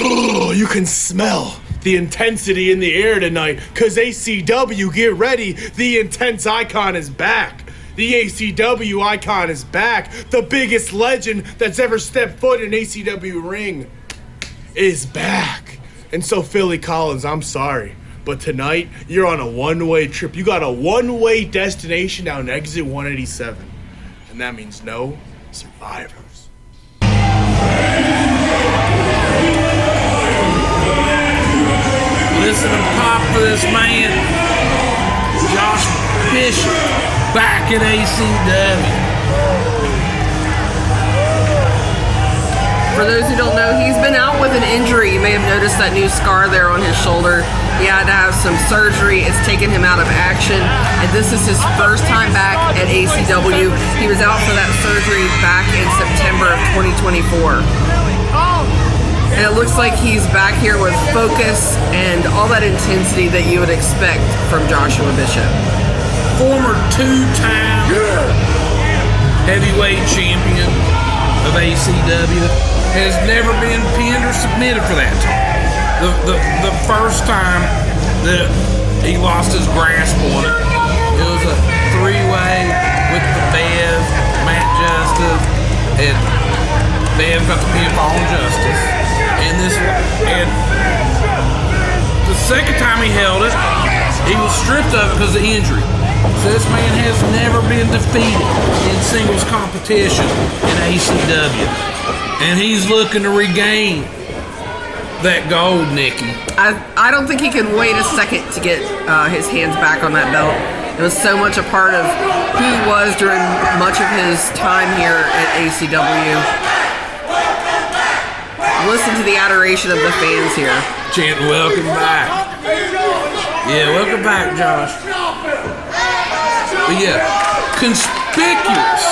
Oh, you can smell the intensity in the air tonight. Cause ACW, get ready. The intense icon is back. The ACW icon is back. The biggest legend that's ever stepped foot in ACW ring is back. And so Philly Collins, I'm sorry, but tonight you're on a one-way trip. You got a one-way destination down exit 187. And that means no survivors. Listen to pop for this man, Josh Bishop, back at ACW. For those who don't know, he's been out with an injury. You may have noticed that new scar there on his shoulder. He had to have some surgery. It's taken him out of action. And this is his first time back at ACW. He was out for that surgery back in September of 2024. And it looks like he's back here with focus and all that intensity that you would expect from Joshua Bishop. Former two-time heavyweight champion of ACW has never been pinned or submitted for that time. The first time that he lost his grasp on it, it was a three-way with the Bev, Matt Justice, and Bev got the pinfall on Justice. And the second time he held it, he was stripped of it because of injury. So this man has never been defeated in singles competition in ACW. And he's looking to regain that gold, Nikki. I don't think he can wait a second to get his hands back on that belt. It was so much a part of who he was during much of his time here at ACW. Listen to the adoration of the fans here. Chanting, welcome back. Yeah, welcome back, Josh. But yeah, conspicuous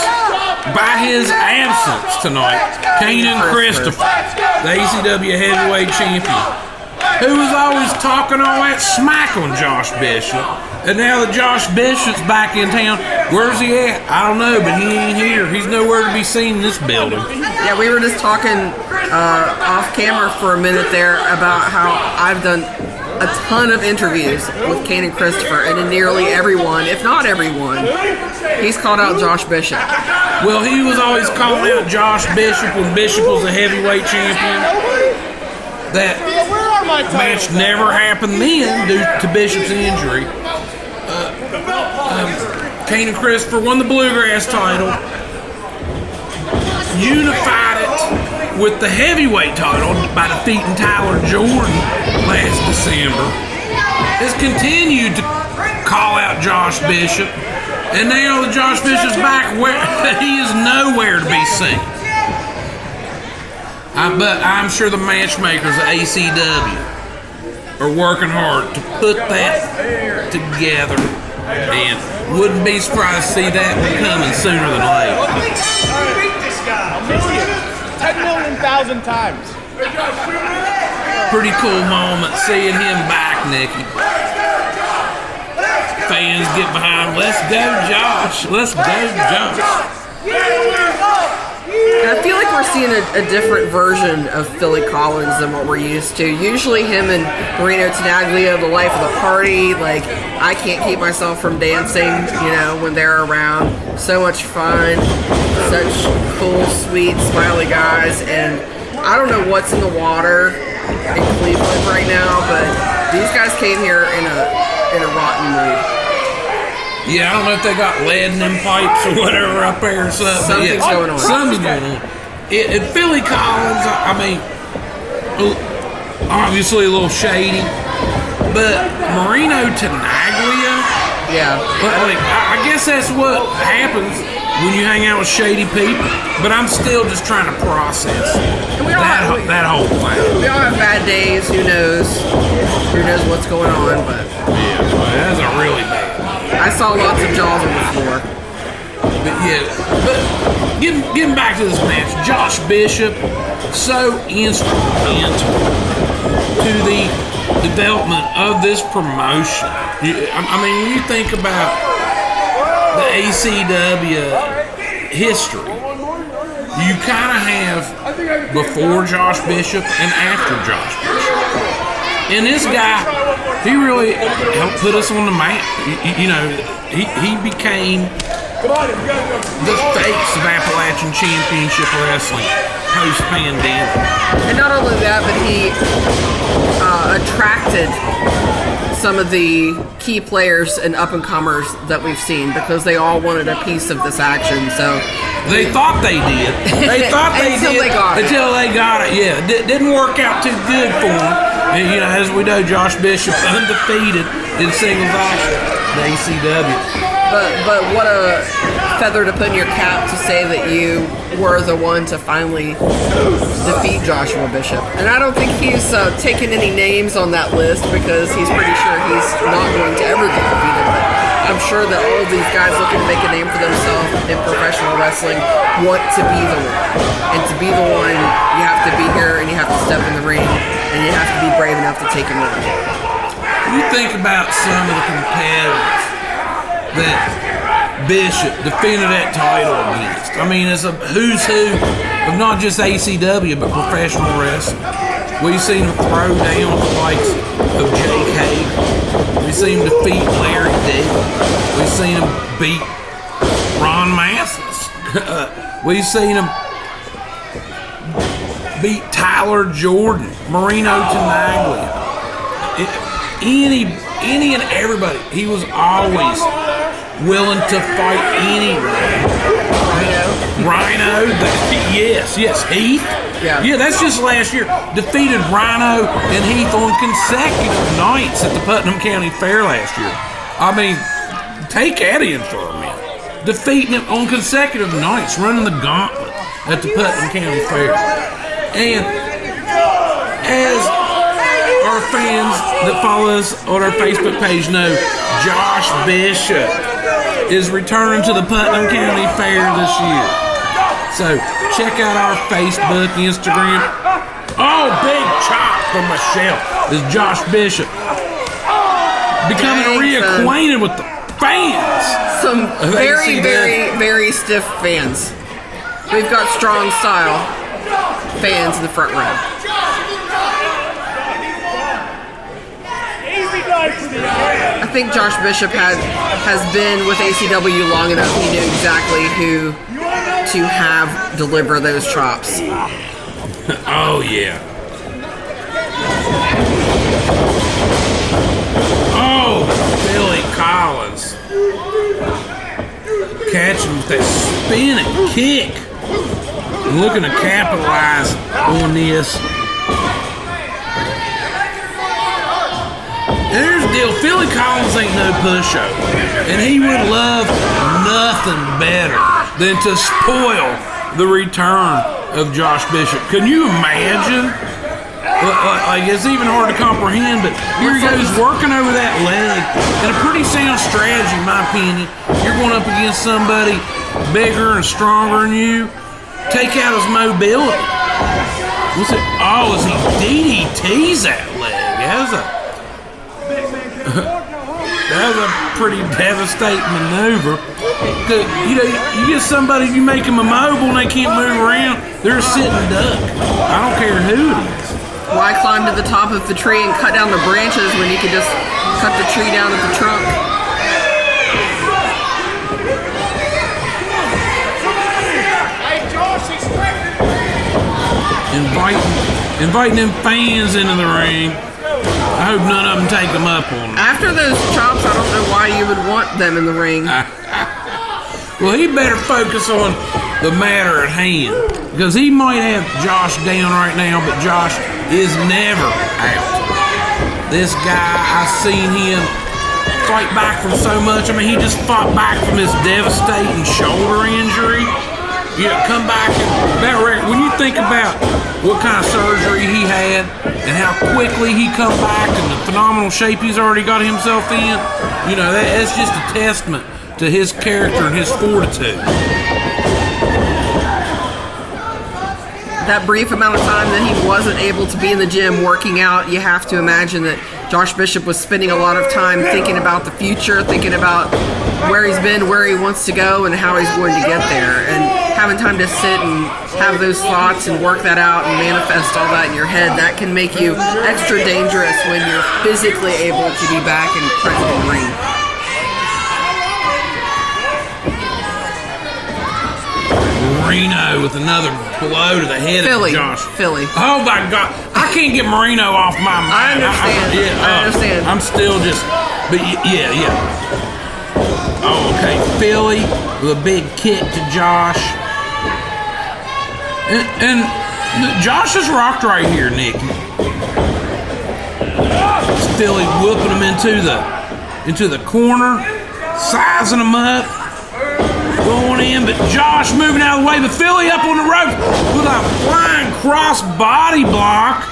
by his absence tonight, Kayne Christopher, the ACW heavyweight champion, who was always talking all that smack on Josh Bishop. And now that Josh Bishop's back in town, where's he at? I don't know, but he ain't here. He's nowhere to be seen in this building. Yeah, we were just talking off camera for a minute there about how I've done a ton of interviews with Kayne and Christopher, and in nearly everyone, if not everyone, he's called out Josh Bishop. Well, he was always calling out Josh Bishop when Bishop was a heavyweight champion. That match never happened then due to Bishop's injury. Kayne and Christopher won the Bluegrass title, unified it with the heavyweight title by defeating Tyler Jordan last December. Has continued to call out Josh Bishop, and now that Josh Bishop's back, he is nowhere to be seen. But I'm sure the matchmakers at ACW are working hard to put that together, and wouldn't be surprised to see that one coming sooner than later. Beat this guy. 10,000,000 times. Pretty cool moment seeing him back, Nikki. Fans get behind him. Let's go, Josh. Let's go, Josh. And I feel like we're seeing a different version of Philly Collins than what we're used to. Usually him and Marino Tenaglia, the life of the party. Like, I can't keep myself from dancing, when they're around. So much fun. Such cool, sweet, smiley guys. And I don't know what's in the water in Cleveland right now, but these guys came here in a rotten mood. Yeah, I don't know if they got lead in them pipes or whatever up there or something. Something's going on. Something's going on. And Philly Collins, I mean, obviously a little shady, but Marino Tenaglia, yeah. Like, I guess that's what happens when you hang out with shady people. But I'm still just trying to process that whole thing. We all have bad days. Who knows? Who knows what's going on? But yeah, that's a really bad. I saw lots of jaws on the floor. But getting back to this match, Josh Bishop, so instrumental to the development of this promotion. I mean, when you think about the ACW history, you kind of have before Josh Bishop and after Josh Bishop. And this guy, he really helped put us on the map. He became the face of Appalachian Championship Wrestling post-pandemic. And not only that, but he attracted some of the key players and up-and-comers that we've seen because they all wanted a piece of this action. So they thought they did. They thought they until did they got it. until they got it. Yeah, didn't work out too good for them. And, as we know, Josh Bishop undefeated in singles action, the ACW. But what a feather to put in your cap to say that you were the one to finally defeat Joshua Bishop. And I don't think he's taken any names on that list because he's pretty sure he's not going to ever get defeated. But I'm sure that all of these guys looking to make a name for themselves in professional wrestling want to be the one. And to be the one, you have to be here and you have to step in the ring and you have to be brave enough to take him on. You think about some of the competitors that Bishop defended that title against. I mean, it's a who's who of not just ACW, but professional wrestling. We've seen him throw down the likes of JK. We've seen him defeat Larry D. We've seen him beat Ron Mathis. We've seen him beat Tyler Jordan, Marino Tenaglia. Any and everybody. He was always willing to fight anyone. Rhino, yes, Heath. Yeah, that's just last year. Defeated Rhino and Heath on consecutive nights at the Putnam County Fair last year. I mean, take that in for a minute. Defeating him on consecutive nights, running the gauntlet at the Putnam County Fair. And as our fans that follow us on our Facebook page know, Josh Bishop is returning to the Putnam County Fair this year. So check out our Facebook, Instagram. Oh, big chop from Michelle is Josh Bishop becoming reacquainted with the fans. Some very, very, very stiff fans. We've got strong style fans in the front row. I think Josh Bishop has been with ACW long enough. He knew exactly who to have deliver those chops. Oh, yeah. Oh, Billy Collins. Catching with that spinning kick. And looking to capitalize on this. And here's the deal. Philly Collins ain't no pushover. And he would love nothing better than to spoil the return of Josh Bishop. Can you imagine? Like, it's even hard to comprehend, but here he goes working over that leg. And a pretty sound strategy, in my opinion. You're going up against somebody bigger and stronger than you. Take out his mobility. What's it? Oh, as he DDTs that leg. That was a pretty devastating maneuver. You know, you get somebody, you make them immobile and they can't move around, they're a sitting duck. I don't care who it is. Why climb to the top of the tree and cut down the branches when you could just cut the tree down at the trunk? Inviting them fans into the ring. I hope none of them take them up on it. After those chops, I don't know why you would want them in the ring. Well, he better focus on the matter at hand, because he might have Josh down right now, but Josh is never out. This guy, I've seen him fight back from so much. I mean, he just fought back from his devastating shoulder injury. You know, come back and that record, when you think about what kind of surgery he had and how quickly he come back and the phenomenal shape he's already got himself in, you know, that's just a testament to his character and his fortitude. That brief amount of time that he wasn't able to be in the gym working out, you have to imagine that Josh Bishop was spending a lot of time thinking about the future, thinking about where he's been, where he wants to go, and how he's going to get there. And having time to sit and have those thoughts and work that out and manifest all that in your head, that can make you extra dangerous when you're physically able to be back and present in the ring. Marino with another blow to the head of Josh. Philly. Oh my God. I can't get Marino off my mind. I understand. I'm still just, but yeah. Oh, okay. Philly with a big kick to Josh. And Josh is rocked right here, Nikki. It's Philly whooping him into the corner, sizing him up. Going in, but Josh moving out of the way, but Philly up on the ropes with a flying cross body block.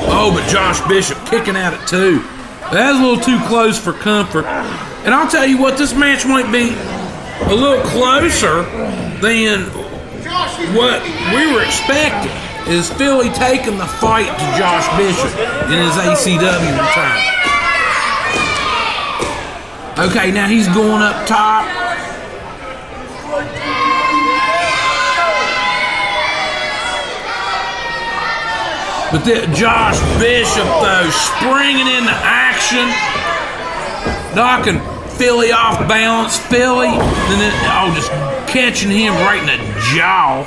Oh, but Josh Bishop kicking at it too. That's a little too close for comfort. And I'll tell you what, this match might be a little closer than what we were expecting. Is Philly taking the fight to Josh Bishop in his ACW return. Okay, now he's going up top. But Josh Bishop, though, springing into action, knocking Philly off balance. Philly, and then, just catching him right in the jaw.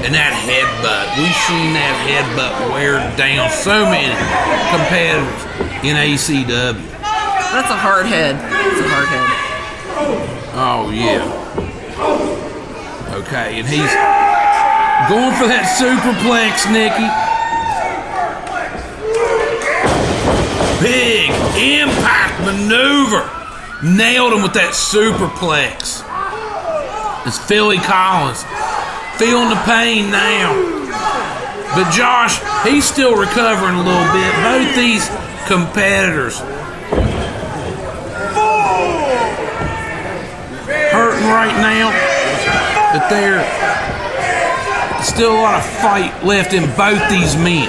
And that headbutt. We've seen that headbutt wear down so many competitors in ACW. That's a hard head. It's a hard head. Oh, yeah. Okay, and he's going for that superplex, Nikki. Big impact maneuver. Nailed him with that superplex. It's Philly Collins feeling the pain now. But Josh, he's still recovering a little bit. Both these competitors right now that there's still a lot of fight left in both these men.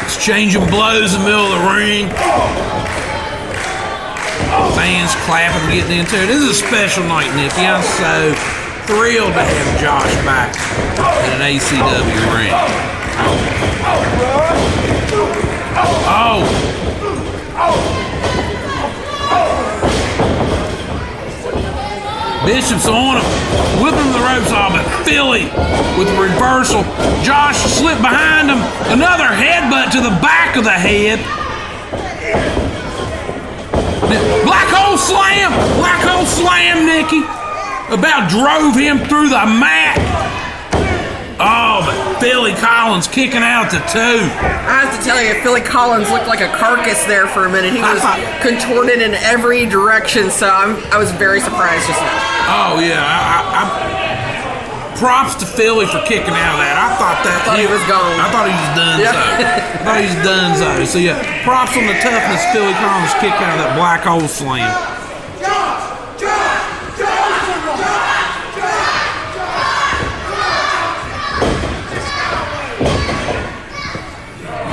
Exchanging blows in the middle of the ring. Fans clapping, getting into it. This is a special night, Nikki. I'm so thrilled to have Josh back in an ACW ring. Oh! Bishop's on him, whipping the ropes off, but Philly with the reversal. Josh slipped behind him. Another headbutt to the back of the head. Black hole slam, Nikki. About drove him through the mat. Oh, but Philly Collins kicking out the two. I have to tell you, Philly Collins looked like a carcass there for a minute. He was contorted in every direction, so I was very surprised just now. Oh, yeah. Props to Philly for kicking out of that. I thought he was gone. I thought he was done so. I thought he was done so. So, yeah, props on the toughness Philly Collins kicked out of that black hole slam.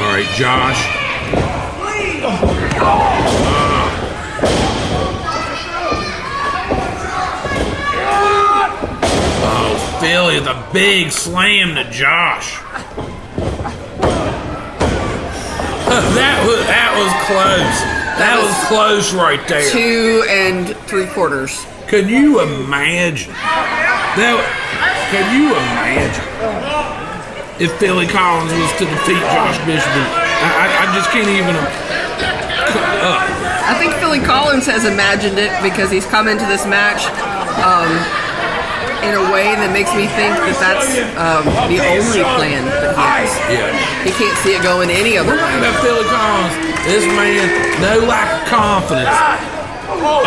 All right, Josh. Philly with a big slam to Josh. That was close. That was close right there. 2 3/4. Can you imagine? Can you imagine if Philly Collins was to defeat Josh Bishop? I just can't even. I think Philly Collins has imagined it because he's come into this match in a way that makes me think that that's the only plan that he has. Yeah. He can't see it going any other way. About Philly Collins, this man, no lack of confidence. But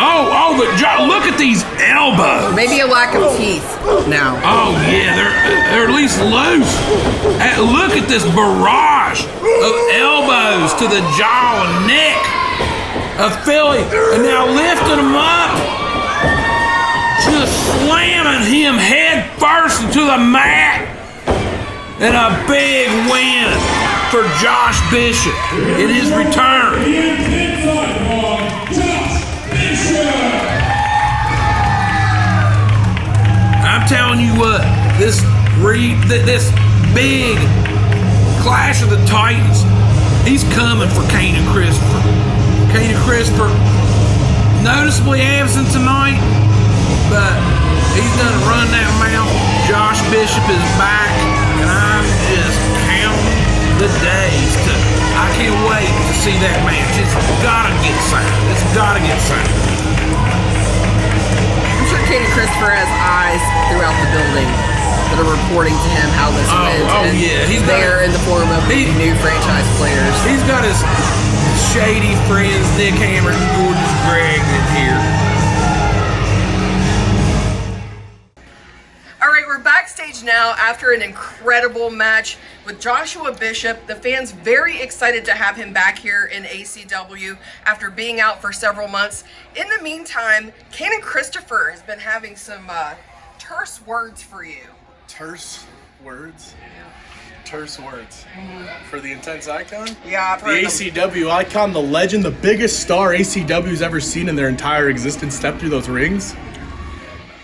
look at these elbows. Maybe a lack of teeth now. Oh yeah, they're at least loose. Look at this barrage of elbows to the jaw and neck of Philly, and now lifting him up. Just slamming him head first into the mat. And a big win for Josh Bishop in his return. I'm telling you what, this big Clash of the Titans, he's coming for Kayne and Christopher. Kayne and Christopher noticeably absent tonight, but he's done run that mouth. Josh Bishop is back, and I'm just counting the days to. I can't wait to see that match. It's gotta get signed. It's gotta get signed. I'm sure Kayne and Christopher has eyes throughout the building that are reporting to him how this went. Oh yeah, he's there in the form of new franchise players. He's got his shady friends, Nick Hamrick and Gorgeous Greg, in here. Backstage now after an incredible match with Joshua Bishop. The fans very excited to have him back here in ACW after being out for several months. In the meantime, Kayne and Christopher has been having some terse words for you. Terse words? Terse words. For the Intense Icon? Yeah, I've heard the ACW Icon, the legend, the biggest star ACW's ever seen in their entire existence step through those rings.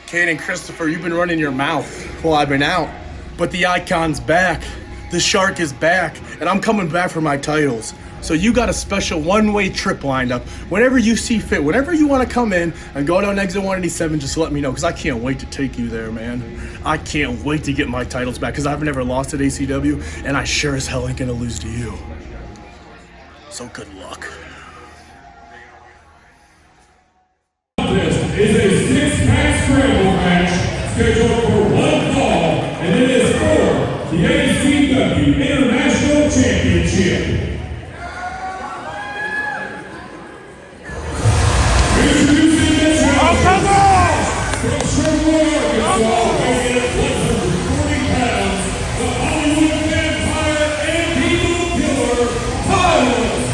Kayne and Christopher, you've been running your mouth while I've been out, but the Icon's back. The Shark is back, and I'm coming back for my titles. So you got a special one-way trip lined up. Whenever you see fit, whenever you want to come in and go down exit 187, just let me know, because I can't wait to take you there, man. I can't wait to get my titles back, because I've never lost at ACW, and I sure as hell ain't gonna lose to you. So good luck. This is a six-pack scramble match scheduled for one fall, and it is for the ACW International Championship. Introducing the champion from Shelby, Arkansas, weighing at 140 pounds, the Hollywood Vampire and People Killer, Tyler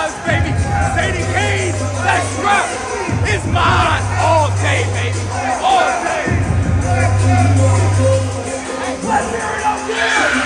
times, baby. Sadie Kayne, that strap is mine all day, baby. All day. Let's hear it up here.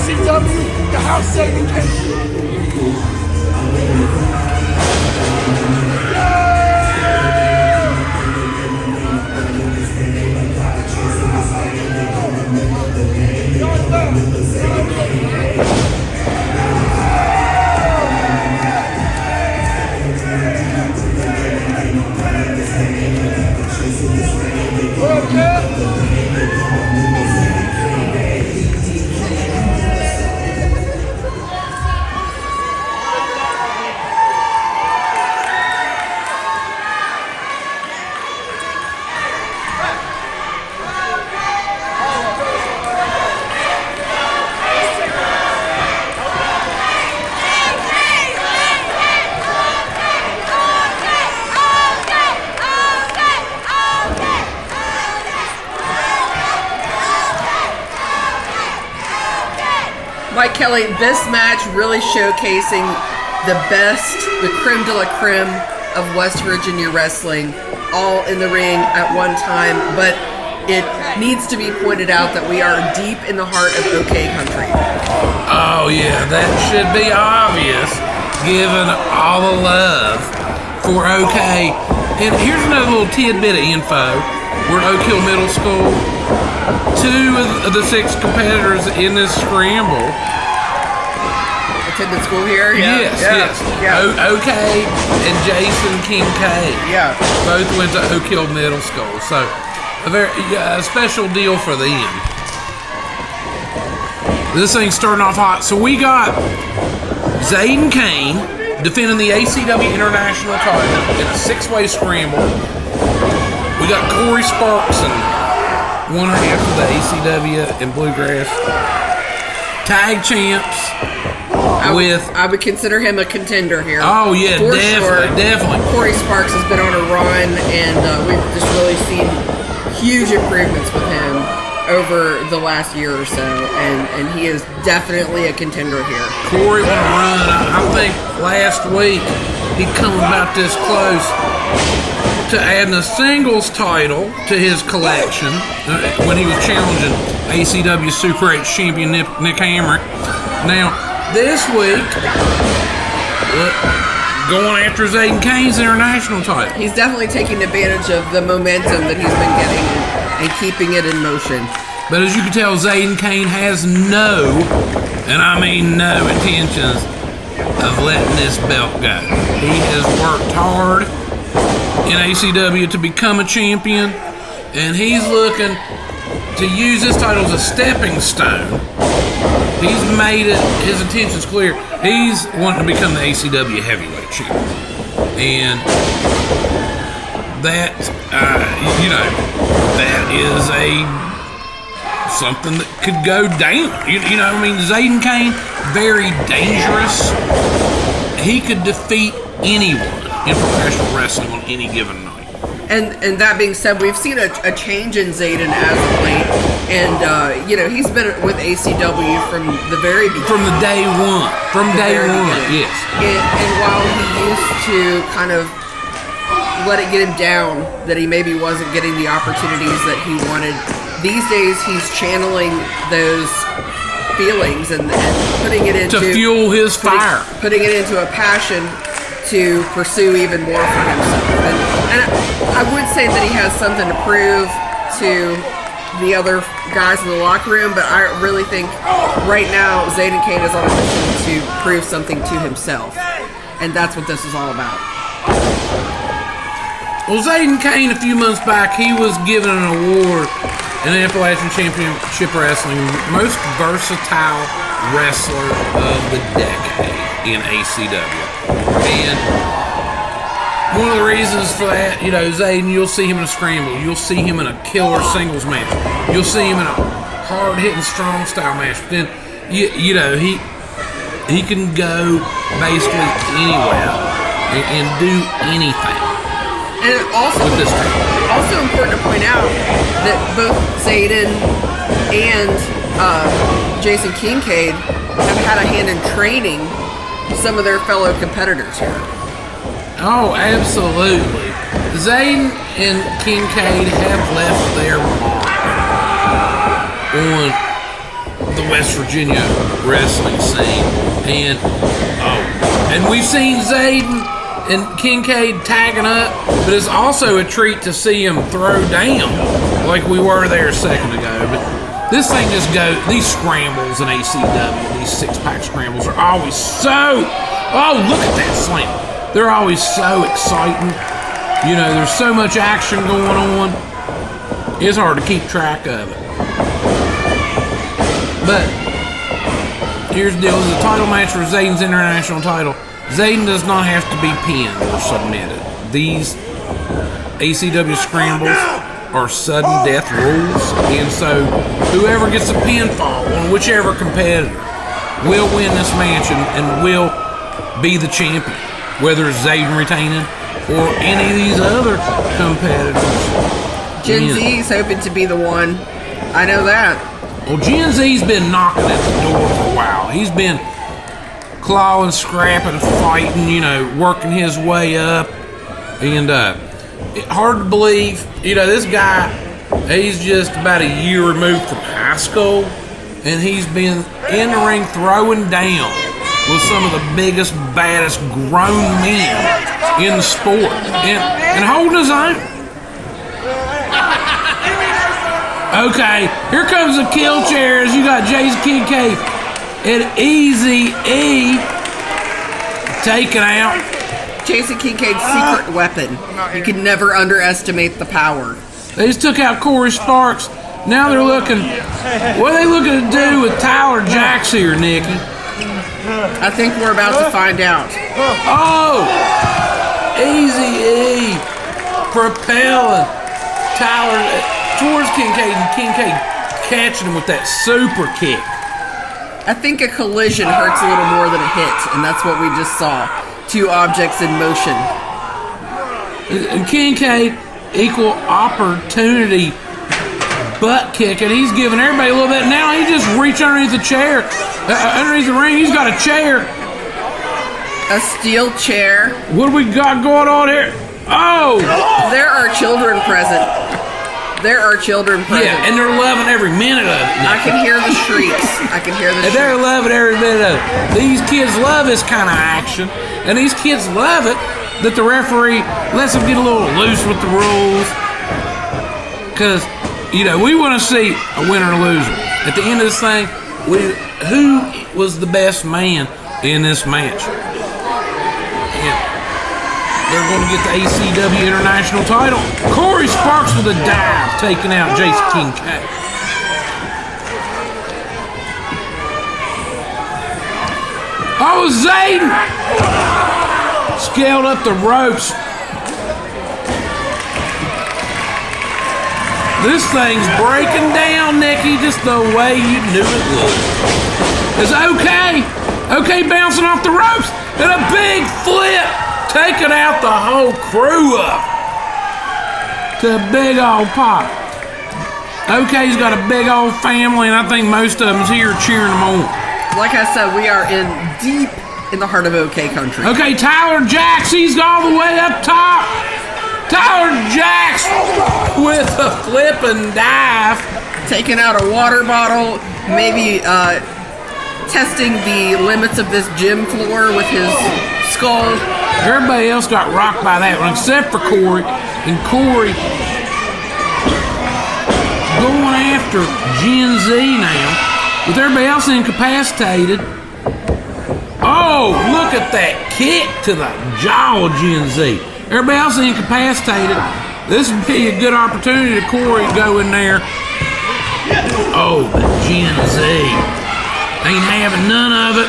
ACW, the house saving Mike Kelly, this match really showcasing the best, the creme de la creme of West Virginia wrestling, all in the ring at one time, but it needs to be pointed out that we are deep in the heart of OK Country. Oh yeah, that should be obvious, given all the love for OK. And here's another little tidbit of info. We're at Oak Hill Middle School. 2 of the 6 competitors in this scramble attended school here. Yes. OK and Jason Kincaid. Yeah. Both went to Oak Hill Middle School. So a very special deal for them. This thing's starting off hot. So we got Zaiden Kayne defending the ACW International title in a 6-way scramble. We got Corey Sparks and one half of the ACW in Bluegrass tag champs. I would consider him a contender here. Oh yeah, for definitely. Corey Sparks has been on a run, and we've just really seen huge improvements with him over the last year or so, and he is definitely a contender here. Corey won a run. I think last week he come about this close to adding a singles title to his collection when he was challenging ACW Super 8 champion Nick Hamrick. Now, this week, going after Zaiden Kayne's international title. He's definitely taking advantage of the momentum that he's been getting and keeping it in motion. But as you can tell, Zaiden Kayne has no And I mean no intentions of letting this belt go. He has worked hard in ACW to become a champion, and he's looking to use this title as a stepping stone. He's made it, his intentions clear. He's wanting to become the ACW heavyweight champion. And that, that is something that could go down. Zaiden Kayne, very dangerous. He could defeat anyone in professional wrestling on any given night. And that being said, we've seen a change in Zaiden as of late, and he's been with ACW from the very beginning. From the day one. From day one, yes. And while he used to kind of let it get him down that he maybe wasn't getting the opportunities that he wanted, these days he's channeling those feelings and putting it into... To fuel his fire. Putting it into a passion to pursue even more for himself. And I would say that he has something to prove to the other guys in the locker room, but I really think right now Zaiden Kayne is on a mission to prove something to himself. And that's what this is all about. Well, Zaiden Kayne, a few months back, he was given an award in the Appalachian Championship Wrestling Most Versatile Wrestler of the Decade in ACW. And one of the reasons for that, Zaiden, you'll see him in a scramble. You'll see him in a killer singles match. You'll see him in a hard-hitting strong style match. But then, he can go basically anywhere and do anything. And also important to point out that both Zaiden and Jason Kincaid have had a hand in training some of their fellow competitors here. Oh, absolutely. Zaiden and Kincaid have left their mark on the West Virginia wrestling scene. And we've seen Zaiden and Kincaid tagging up, but it's also a treat to see him throw down like we were there a second ago. But this thing just goes, these scrambles in ACW, these six-pack scrambles are always so, look at that slam. They're always so exciting. There's so much action going on. It's hard to keep track of it. But here's the deal. It's a title match for Zaiden's international title. Zaiden does not have to be pinned or submitted. These ACW scrambles are sudden death rules, and so whoever gets a pinfall on whichever competitor will win this match and will be the champion, whether it's Zaiden retaining or any of these other competitors. GenZ is hoping to be the one. I know that. Well, GenZ's been knocking at the door for a while. He's been clawing, scrapping, fighting, working his way up. And hard to believe, this guy, he's just about a year removed from high school, and he's been in the ring throwing down with some of the biggest, baddest grown men in the sport, and holding his own. Okay, here comes the kill chairs. You got Jason Kincaid and Easy E taken out. Jason Kincaid's secret weapon. You can never underestimate the power. They just took out Corey Sparks. Now they're looking, what are they looking to do with Tyler Jaxx here, Nikki? I think we're about to find out. Oh! Easy E propelling Tyler towards Kincaid, and Kincaid catching him with that super kick. I think a collision hurts a little more than a hit, and that's what we just saw. Two objects in motion. And Kincaid, equal opportunity butt kick, and he's giving everybody a little bit. Now he just reached underneath the chair, underneath the ring. He's got a chair. A steel chair. What do we got going on here? Oh! There are children present. There are children present. Yeah, and they're loving every minute of it. I can hear the shrieks. And they're loving every minute of it. These kids love this kind of action, and these kids love it that the referee lets them get a little loose with the rules. Because, we want to see a winner or loser. At the end of this thing, who was the best man in this match? Yeah. They're going to get the ACW International title. Corey Sparks with a dive, taking out Jaxx Kincaid. Oh, Zaiden scaled up the ropes. This thing's breaking down, Nikki, just the way you knew it would. It's okay. Okay, bouncing off the ropes, and a big flip, taking out the whole crew up. To a big old pop. OK's got a big old family, and I think most of them's here cheering them on. Like I said, we are in deep in the heart of OK country. Okay, Tyler Jaxx, he's all the way up top. Tyler Jaxx with a flip and dive. Taking out a water bottle, maybe testing the limits of this gym floor with his skull. Everybody else got rocked by that one except for Corey. And Corey going after GenZ now with everybody else incapacitated. Oh, look at that kick to the jaw of GenZ. Everybody else incapacitated. This would be a good opportunity to Corey to go in there. Oh, but GenZ ain't having none of it.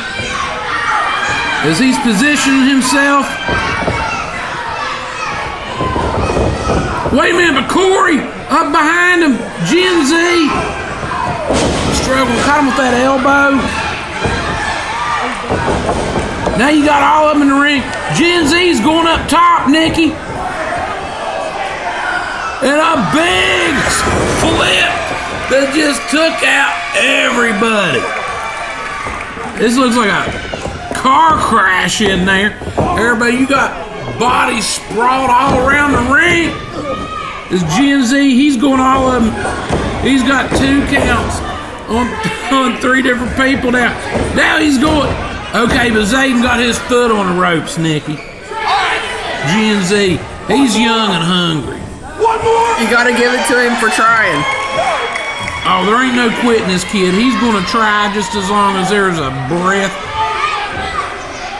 As he's positioning himself. Wait a minute, but Corey up behind him. GenZ struggling, caught him with that elbow. Now you got all of them in the ring. GenZ's going up top, Nikki. And a big flip that just took out everybody. This looks like a car crash in there. Everybody, you got bodies sprawled all around the ring. This GenZ, he's going all of them. He's got 2 counts on 3 different people now. Now he's going. Okay, but Zaiden got his foot on the ropes, Nikki. GenZ, he's young and hungry. One more! You gotta give it to him for trying. Oh, there ain't no quitting this kid. He's gonna try just as long as there's a breath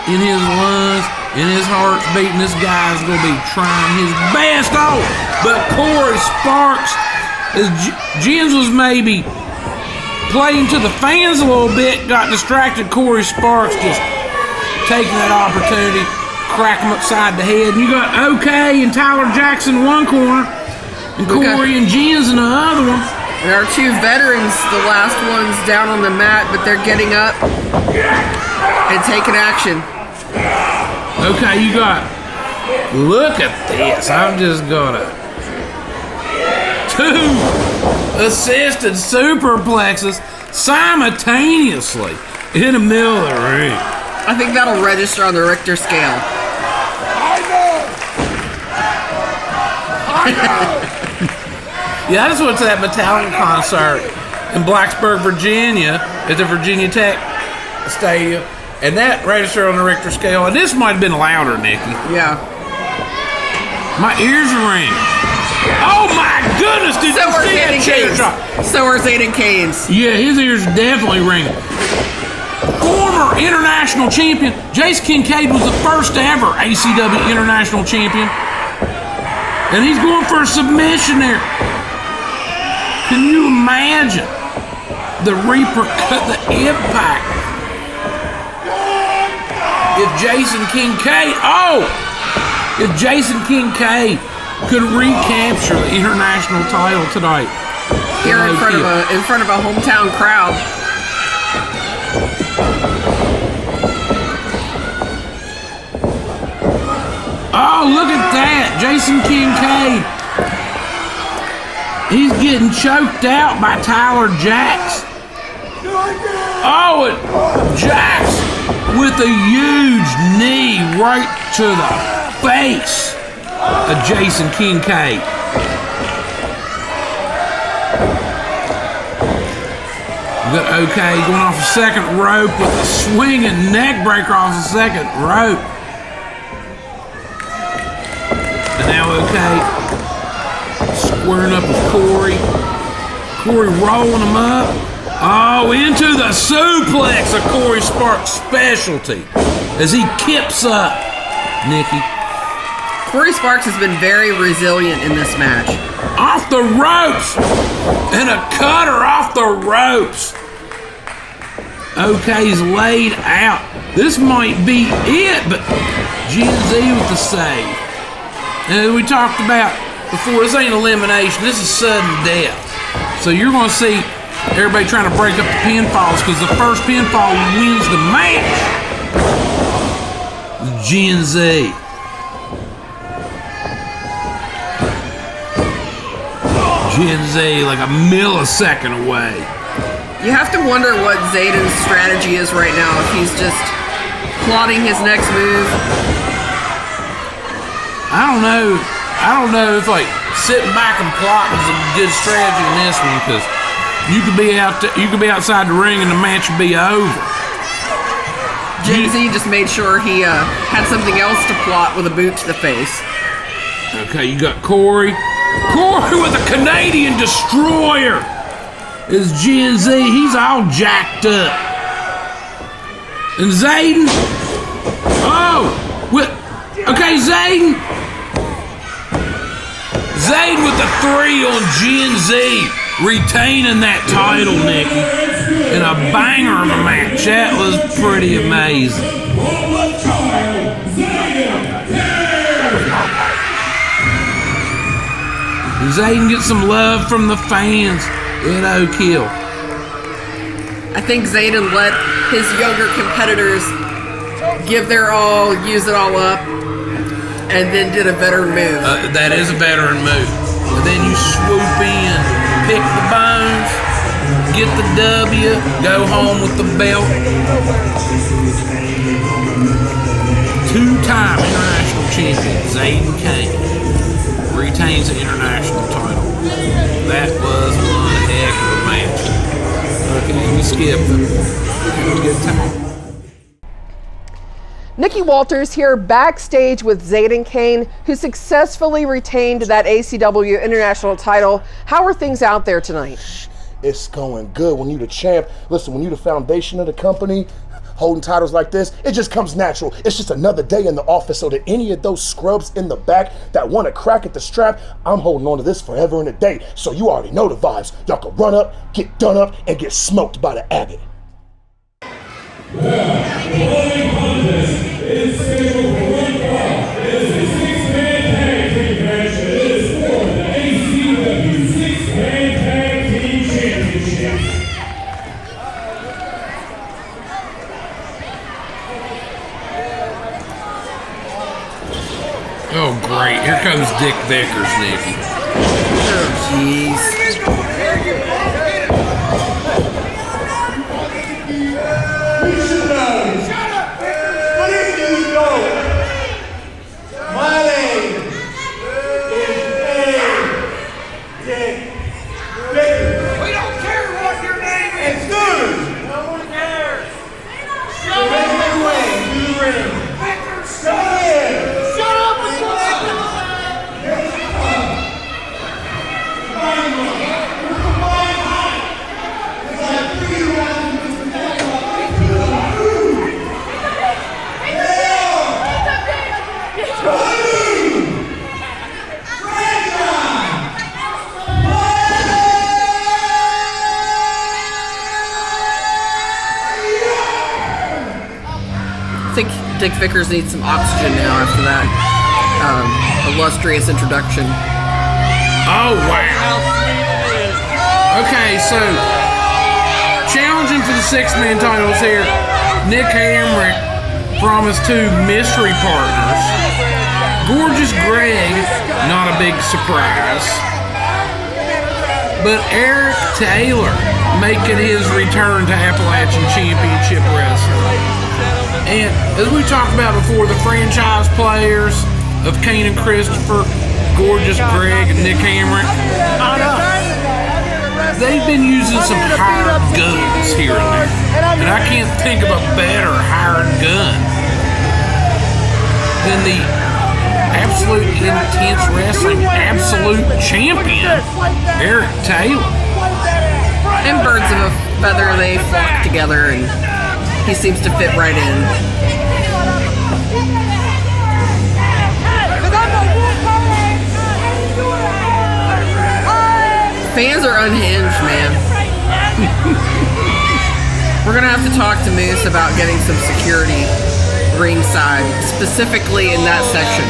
in his lungs and his heart's beating. This guy's gonna be trying his best. Oh, but Corey Sparks, Jens was maybe playing to the fans a little bit, got distracted. Corey Sparks just taking that opportunity, crack him upside the head. And you got OK and Tyler Jaxx in one corner, and Corey and Jens in the other one. There are 2 veterans, the last one's down on the mat, but they're getting up and taking action. Okay, you got, look at this. I'm just gonna 2 assisted superplexes simultaneously in the middle of the ring. I think that'll register on the Richter scale. Yeah, I just went to that Metallica concert in Blacksburg, Virginia, at the Virginia Tech Stadium, and that registered on the Richter scale. And this might have been louder, Nikki. Yeah. My ears are ringing. Oh my goodness! Did you see that chair drop? So are Zaiden Kayne's. Yeah, his ears definitely ringing. Former international champion Jaxx Kincaid was the first ever ACW international champion, and he's going for a submission there. Can you imagine the impact if Jaxx Kincaid? Oh, if Jaxx Kincaid could recapture the international title tonight here in front of a hometown crowd. Oh, look at that, Jaxx Kincaid. He's getting choked out by Tyler Jaxx. Oh, and Jaxx with a huge knee right to the face of Jaxx Kincaid. We got OK going off the second rope with a swinging neck breaker off the second rope. And now OK squaring up with Corey. Corey rolling him up. Oh, into the suplex, a Corey Sparks specialty, as he kips up Nikki. Corey Sparks has been very resilient in this match. Off the ropes, and a cutter off the ropes. OK's laid out. This might be it, but GenZ with the save. And we talked about before, this ain't elimination, this is sudden death. So you're going to see everybody trying to break up the pinfalls, because the first pinfall wins the match. GenZ. GenZ like a millisecond away. You have to wonder what Zaiden's strategy is right now, if he's just plotting his next move. I don't know if like sitting back and plotting is a good strategy in this one, because you could be outside the ring and the match would be over. GenZ just made sure he had something else to plot with a boot to the face. Okay, you got Corey with a Canadian destroyer. Is GenZ, he's all jacked up. And Zaiden, okay, Zaiden with the 3 on GenZ, retaining that title, Nikki, in a banger of a match. That was pretty amazing. Zaiden gets some love from the fans. Kill. I think Zaiden let his younger competitors give their all, use it all up, and then did a veteran move. That is a veteran move. And then you swoop in, pick the bones, get the W, go home with the belt. 2-time international champion Zaiden Kayne retains the international title. That was one heck of a match. Okay, we skipped it. It was a good time. Nikki Walters here backstage with Zaiden Kayne, who successfully retained that ACW international title. How are things out there tonight? It's going good. When you're the champ, listen, when you're the foundation of the company, holding titles like this, it just comes natural. It's just another day in the office, so that any of those scrubs in the back that want to crack at the strap, I'm holding on to this forever and a day. So you already know the vibes. Y'all can run up, get done up, and get smoked by the Abbott. Oh, great. Here comes Dick Vickers, Nikki. Oh, jeez. You should know. Shut up, Vickers. What is it you know? My name is Dick Vickers. We don't care what your name is. It's good. No one cares. So make your way to the ring. Vickers, come in. I think Dick Vickers needs some oxygen now after that illustrious introduction. Oh, wow. Okay, so challenging for the 6-man titles here, Nick Hamrick promised 2 mystery partners. Gorgeous Greg, not a big surprise. But Eric Taylor making his return to Appalachian Championship Wrestling. And as we talked about before, the franchise players of Kayne and Christopher, Gorgeous Greg and Nick Hamrick, they've been using some hired guns here and there. And I can't think of a better hired gun than the absolute intense wrestling absolute champion, Eric Taylor. And birds of a feather, they flock together, and he seems to fit right in. Fans are unhinged, man. We're gonna have to talk to Moose about getting some security ringside, specifically in that section.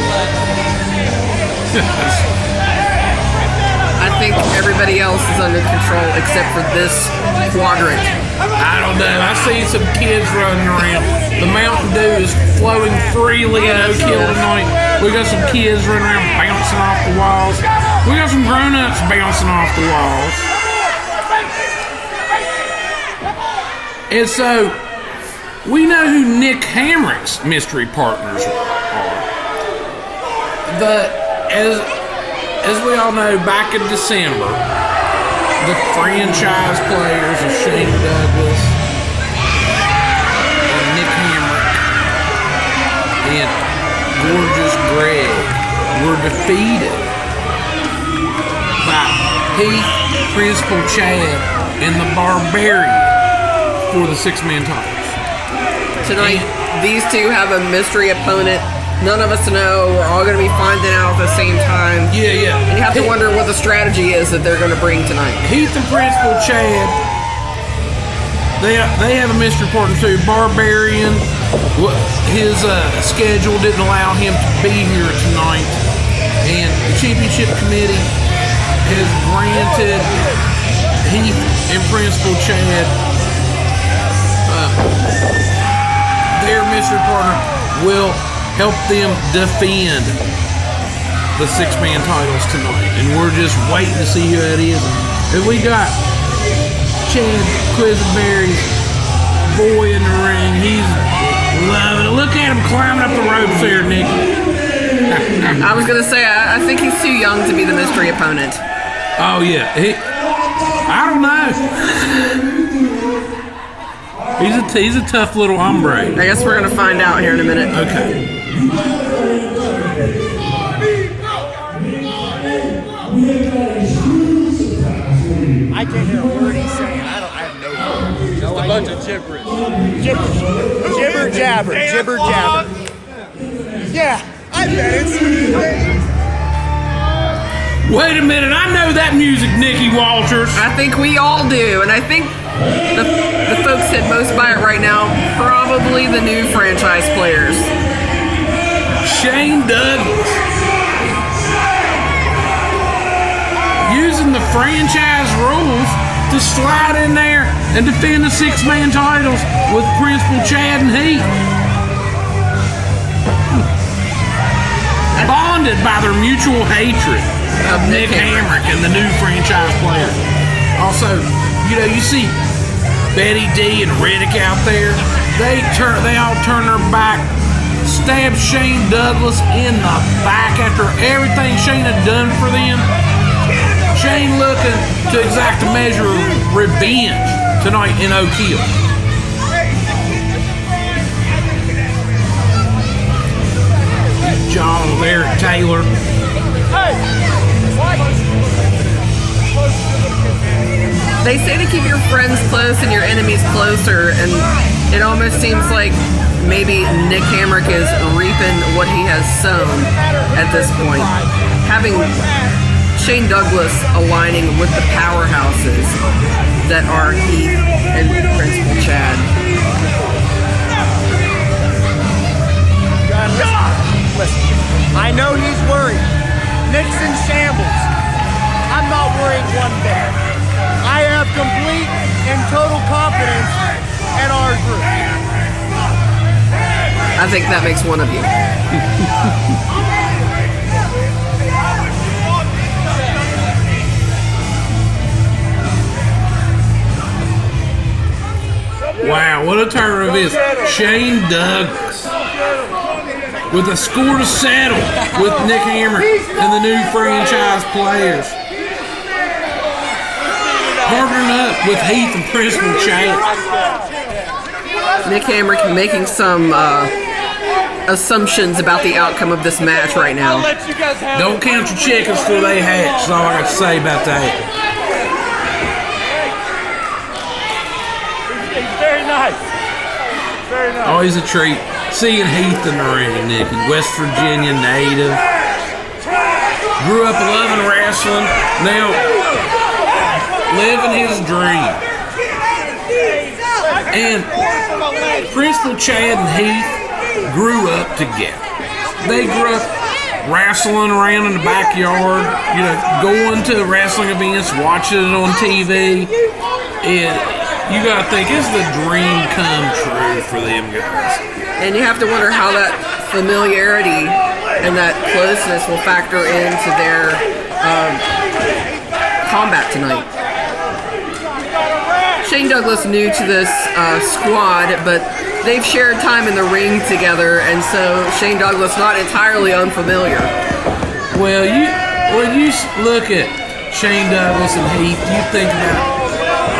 I think everybody else is under control except for this quadrant. I don't know. I see some kids running around. The Mountain Dew is flowing freely in Oak Hill tonight. We got some kids running around bouncing off the walls. We got some grown-ups bouncing off the walls. And so, we know who Nick Hamrick's mystery partners are. As we all know, back in December, the franchise players of Shane Douglas and Nick Hamrick and Gorgeous Greg were defeated by Heath, Principal Chad, and the Barbarian for the six-man titles. Tonight, these two have a mystery opponent. None of us know. We're all going to be finding out at the same time. Yeah. And you have to wonder what the strategy is that they're going to bring tonight. Heath and Principal Chad, they have a mystery partner too. Barbarian, his schedule didn't allow him to be here tonight. And the championship committee has granted Heath and Principal Chad their mystery partner will help them defend the six-man titles tonight. And we're just waiting to see who that is. And we got Chad Quisenberry's boy in the ring. He's loving it. Look at him climbing up the ropes there, Nick. I was going to say, I think he's too young to be the mystery opponent. Oh, yeah. I don't know. He's a tough little hombre. I guess we're going to find out here in a minute. Okay. I can't hear a word he's saying. I have no clue. Just a bunch of gibberish. Jibber jabber. Yeah, I bet it's. Wait a minute, I know that music, Nikki Walters. I think we all do, and I think the folks that most buy it right now, probably the new franchise players. Shane Douglas. Using the franchise rules to slide in there and defend the six-man titles with Principal Chad and Heath. Bonded by their mutual hatred of Nick Hamrick and the new franchise player. Also, you see Betty D and Riddick out there. They all turn their back, stab Shane Douglas in the back after everything Shane had done for them. Shane looking to exact a measure of revenge tonight in Oak Hill. John there, Taylor. They say to keep your friends close and your enemies closer, and it almost seems like maybe Nick Hamrick is reaping what he has sown at this point. Having Shane Douglas aligning with the powerhouses that are Heath and Principal Chad. Listen, I know he's worried. Nick's in shambles. I'm not worried one bit. I have complete and total confidence in our group. I think that makes one of you. Wow, what a turn of this. Shane Douglas with a score to settle with Nick Hamrick and the new franchise players. Partnering up with Heath and Principal Chad. Nick Hamrick making some assumptions about the outcome of this match right now. Don't count your chickens till they hatch. That's all I got to say about that. nice. Very nice. Always a treat. Seeing Heath in the ring, Nikki. West Virginia native. Grew up loving wrestling. Now, living his dream. And Principal Chad and Heath grew up together. They grew up wrestling around in the backyard, you know, going to wrestling events, watching it on TV. And you gotta think, it's the dream come true for them guys. And you have to wonder how that familiarity and that closeness will factor into their combat tonight. Shane Douglas new to this squad, but they've shared time in the ring together, and so Shane Douglas not entirely unfamiliar. Well, when you look at Shane Douglas and Heath, you think about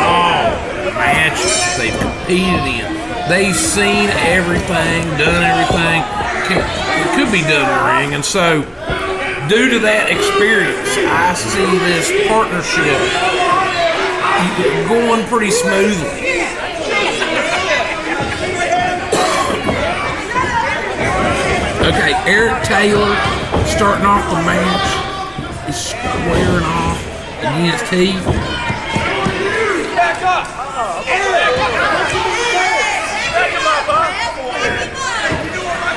all the matches they've competed in. They've seen everything, done everything. It could be done in the ring, and so due to that experience, I see this partnership going pretty smoothly. Okay, Eric Taylor starting off the match is squaring off against Heath.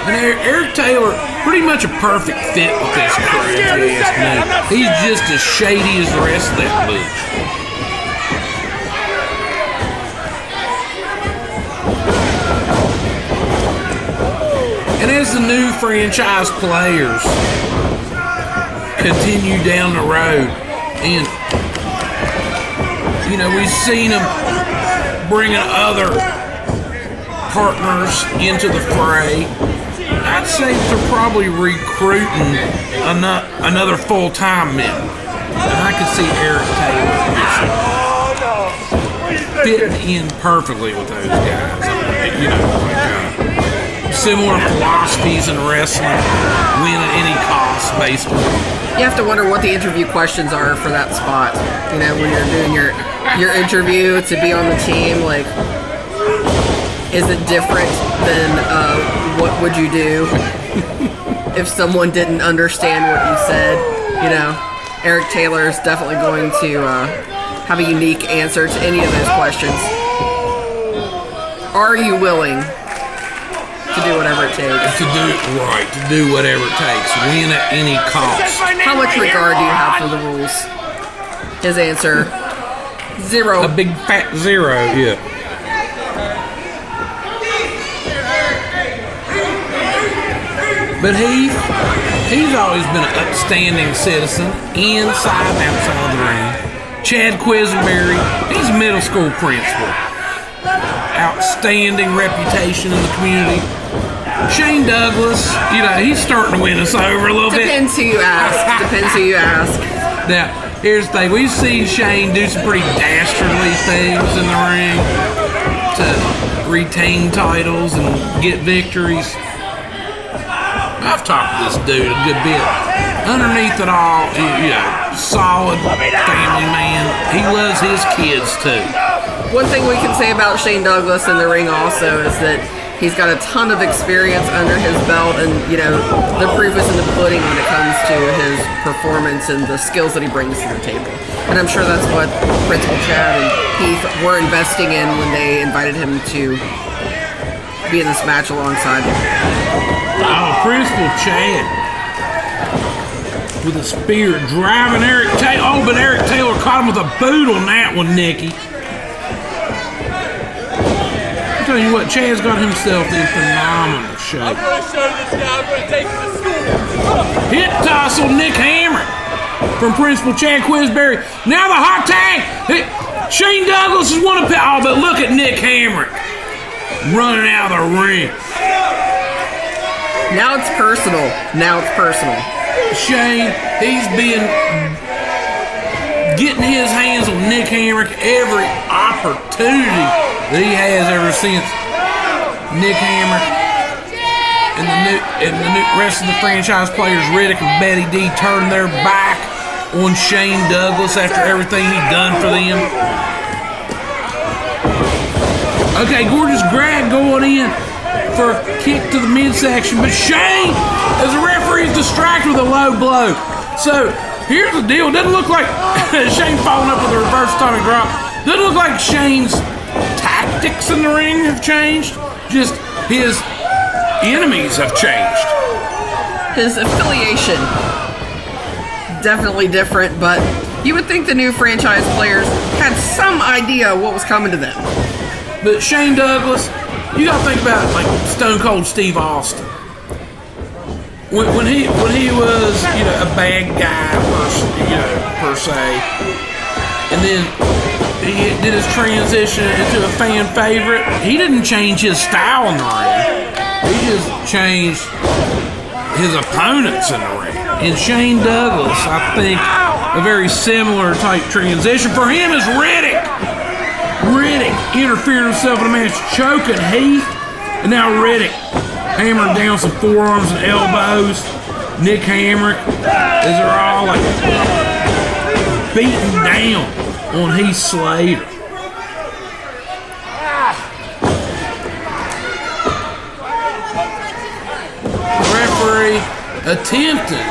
And Eric Taylor, pretty much a perfect fit with this crew, if you ask me. He's just as shady as the rest of that bunch. And as the new franchise players continue down the road, and, you know, we've seen them bringing other partners into the fray, I'd say they're probably recruiting another full-time member. And I can see Eric Taylor fitting in perfectly with those guys. You know, similar philosophies in wrestling, win at any cost, basically. You have to wonder what the interview questions are for that spot. You know, when you're doing your interview to be on the team, like, is it different than what would you do if someone didn't understand what you said? You know, Eric Taylor is definitely going to have a unique answer to any of those questions. Are you willing to do whatever it takes? To do whatever it takes. Win at any cost. How much regard do you have for the rules? His answer, 0. A big fat 0, yeah. But he's always been an upstanding citizen, inside and outside of the ring. Chad Quisenberry, he's a middle school principal. Outstanding reputation in the community. Shane Douglas, you know, he's starting to win us over a little bit. Depends who you ask. Now, here's the thing. We've seen Shane do some pretty dastardly things in the ring to retain titles and get victories. I've talked to this dude a good bit. Underneath it all, you know, solid family man. He loves his kids too. One thing we can say about Shane Douglas in the ring also is that he's got a ton of experience under his belt, and, you know, the proof is in the pudding when it comes to his performance and the skills that he brings to the table. And I'm sure that's what Principal Chad and Heath were investing in when they invited him to be in this match alongside him. Oh, Principal Chad with a spear driving Eric Taylor. Oh, but Eric Taylor caught him with a boot on that one, Nikki. I'll tell you what, Chad's got himself in phenomenal shape. I'm going to show this guy. I'm going to take him to school. Hip toss on Nick Hamrick from Principal Chad Quisenberry. Now the hot tag. Shane Douglas is one of the... Oh, but look at Nick Hamrick running out of the ring. Now it's personal. Shane, he's been getting his hands on Nick Hamrick every opportunity that he has ever since Nick Hamrick and the rest of the franchise players, Riddick and Betty D, turned their back on Shane Douglas after everything he'd done for them. Okay, Gorgeous Greg going in for a kick to the midsection, but Shane, as the referee, is distracted with a low blow. So here's the deal. It doesn't look like Shane following up with a reverse atomic drop. Doesn't look like Shane's tactics in the ring have changed. Just his enemies have changed. His affiliation, definitely different, but you would think the new franchise players had some idea what was coming to them. But Shane Douglas, you gotta think about like Stone Cold Steve Austin. When he was, you know, a bad guy per se, and then he did his transition into a fan favorite, he didn't change his style in the ring. He just changed his opponents in the ring. And Shane Douglas, I think, a very similar type transition for him is Riddick. Riddick interfering himself in the match, choking Heath, and now Riddick hammering down some forearms and elbows. Nick Hamrick, as they're all like beating down on Heath Slater. The referee attempting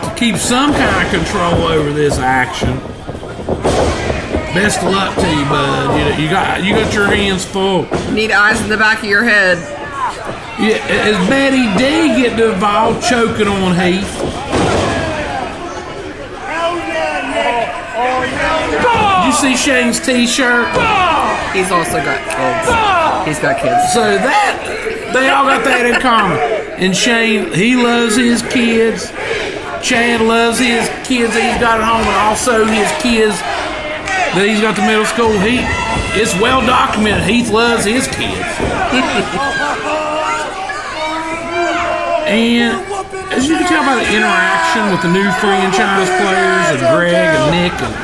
to keep some kind of control over this action. Best of luck to you, bud. You got your hands full. Need eyes in the back of your head. Yeah, as Betty D get involved, choking on Heath. Did you see Shane's t-shirt? He's also got kids. He's got kids. So that, they all got that in common. And Shane, he loves his kids. Chad loves his kids that he's got at home, and also his kids that he's got the middle school. It's well documented. Heath loves his kids. And as you can tell by the interaction with the new franchise players and Greg and Nick and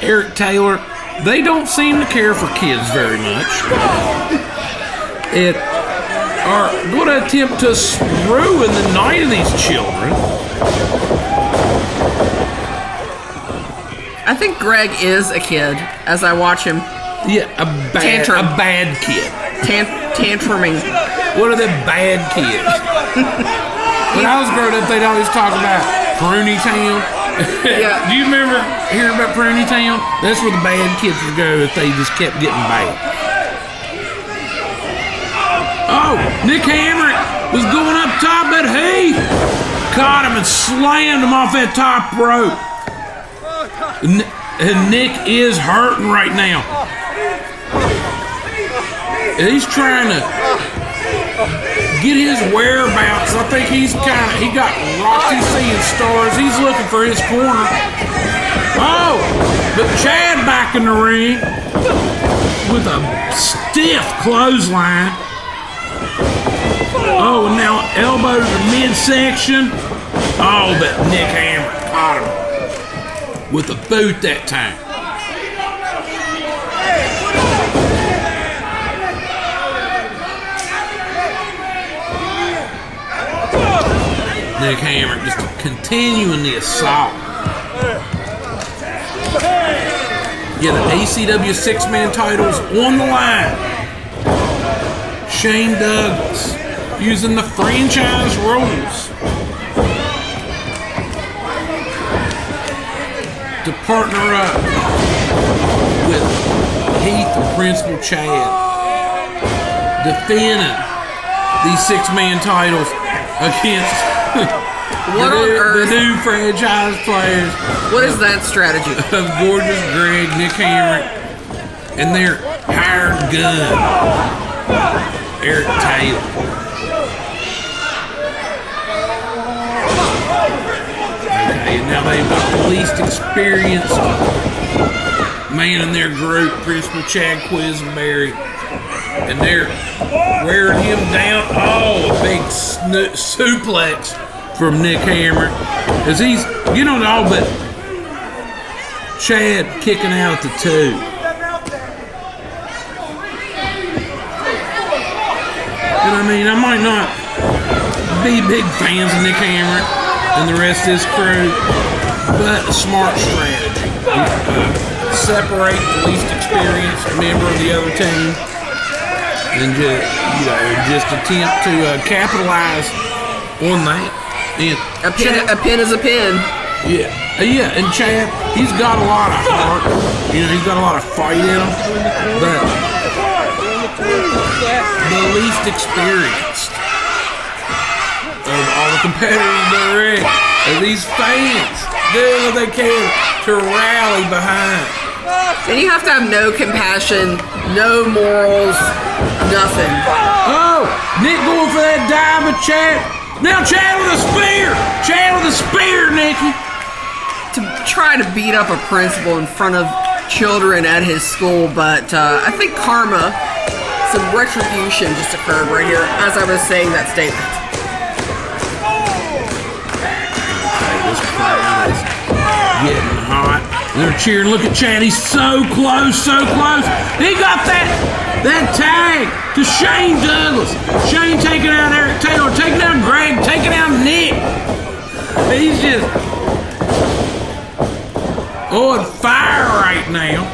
Eric Taylor, they don't seem to care for kids very much. It are going to attempt to ruin the night of these children. I think Greg is a kid as I watch him. Yeah, a bad kid. Tantruming. What are the bad kids? When I was growing up, they'd always talk about Pruny Town. Yeah. Do you remember hearing about Pruny Town? That's where the bad kids would go if they just kept getting bad. Oh, Nick Hamrick was going up top, but he caught him and slammed him off that top rope. And Nick is hurting right now. He's trying to get his whereabouts. I think he got Roxy seeing stars. He's looking for his corner. Oh, but Chad back in the ring with a stiff clothesline. Oh, and now elbow to the midsection. Oh, but Nick Hamrick caught him with a boot that time. Nick Hamrick just continuing the assault. Yeah, the ACW 6-man titles on the line. Shane Douglas using the franchise rules to partner up with Heath and Principal Chad, defending these 6-man titles against the new franchise players. What is that strategy? Of Gorgeous Greg, Nick Hamrick, and their hired gun, Eric Taylor. Okay, and now they've got the least experienced man in their group, Principal Chad Quisenberry, and they're wearing him down. Oh, a big suplex from Nick Hamrick as he's, all but Chad kicking out at the 2. And I mean, I might not be big fans of Nick Hamrick and the rest of his crew, but a smart strategy. separate the least experienced member of the other team, and just attempt to capitalize on that. And a pin is a pin. Yeah, and Chad, he's got a lot of heart. He's got a lot of fight in him, but the least experienced of all the competitors there are these fans doing what they can to rally behind. And you have to have no compassion, no morals, nothing. Oh, Nick going for that dive with Chad. Now Chad with a spear. Chad with a spear, Nicky. To try to beat up a principal in front of children at his school, but I think karma, some retribution just occurred right here as I was saying that statement. This crowd is getting hot. They're cheering. Look at Chad. He's so close, so close. He got that tag to Shane Douglas. Shane taking out Eric Taylor, taking out Greg, taking out Nick. He's just on fire right now.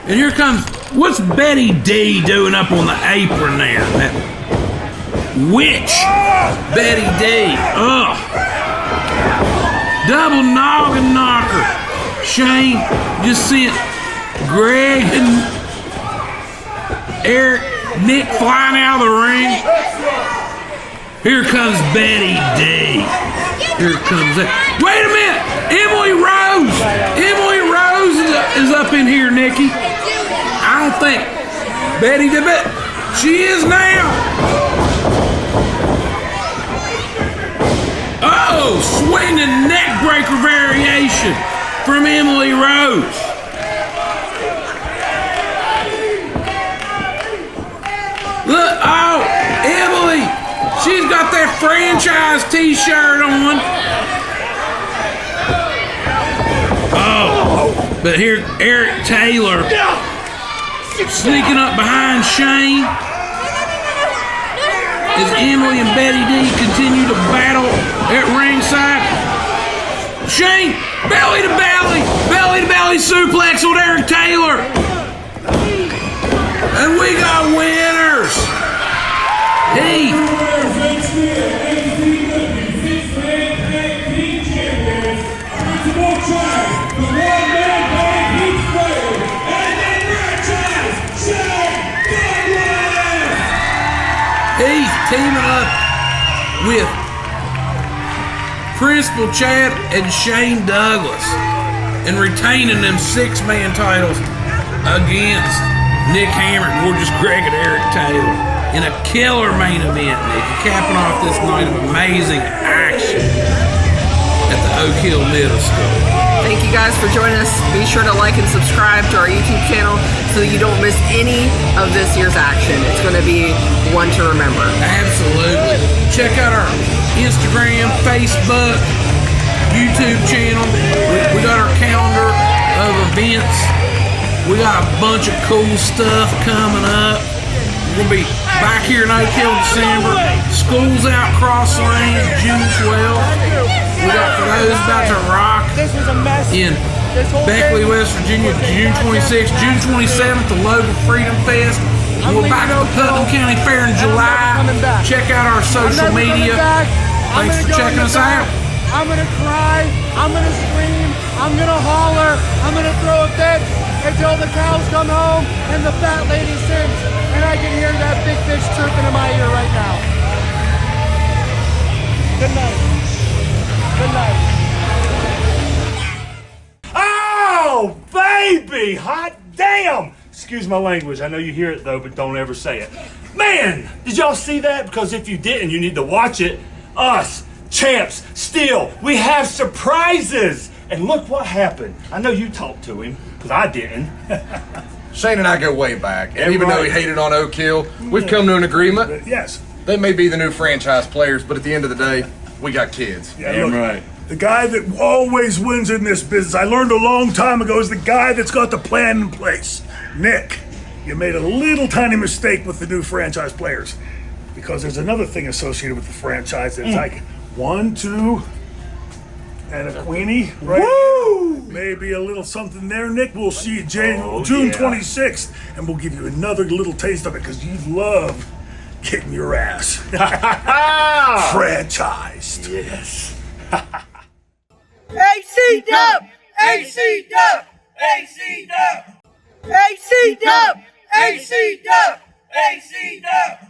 And here comes, what's Betty D doing up on the apron there? That witch, Betty D. Ugh. Double noggin knocker. Shane just sent Greg and Nick flying out of the ring. Here comes Betty D. Here comes that. Wait a minute! Emily Rose! Emily Rose is up in here, Nikki. I don't think Betty did, but she is now. Oh, swinging neck breaker variation from Emily Rose. Look, oh, Emily, she's got that franchise t-shirt on. Oh, but here Eric Taylor sneaking up behind Shane as Emily and Betty D continue to battle at ringside. Shane, belly to belly suplex on Eric Taylor. And we got winners. Heath. Heath teaming up with Principal Chad and Shane Douglas and retaining them 6-man titles against Nick Hamrick, Gorgeous Greg, and Eric Taylor in a killer main event, Nick, capping off this night of amazing action at the Oak Hill Middle School. Thank you guys for joining us. Be sure to like and subscribe to our YouTube channel so that you don't miss any of this year's action. It's going to be one to remember. Absolutely. Check out our Instagram, Facebook, YouTube channel. We got our calendar of events. We got a bunch of cool stuff coming up. We're going to be back here in Oak Hill in December. School's out Cross Lanes, June 12th. We got for those about to rock in Beckley, West Virginia, June 26th. June 27th, the Logan Freedom Fest. We're back at the Putnam County Fair in July. Check out our social media. Thanks for checking us out. I'm gonna cry, I'm gonna scream, I'm gonna holler, I'm gonna throw a fit until the cows come home and the fat lady sings and I can hear that big fish chirping in my ear right now. Good night. Good night. Oh, baby! Hot damn! Excuse my language. I know you hear it though, but don't ever say it. Man, did y'all see that? Because if you didn't, you need to watch it. Us, champs, still, we have surprises. And look what happened. I know you talked to him, because I didn't. Shane and I go way back. And even right. though he hated on Oak Hill, we've come to an agreement. Yes. They may be the new franchise players, but at the end of the day, we got kids. Yeah, look, right. The guy that always wins in this business, I learned a long time ago, is the guy that's got the plan in place. Nick, you made a little tiny mistake with the new franchise players. Because there's another thing associated with the franchise that's like 1, 2, and a queenie, right? Woo! Maybe a little something there, Nick. We'll see you June 26th, and we'll give you another little taste of it because you love getting your ass franchised. Yes. ACW! ACW! ACW! ACW! ACW! ACW!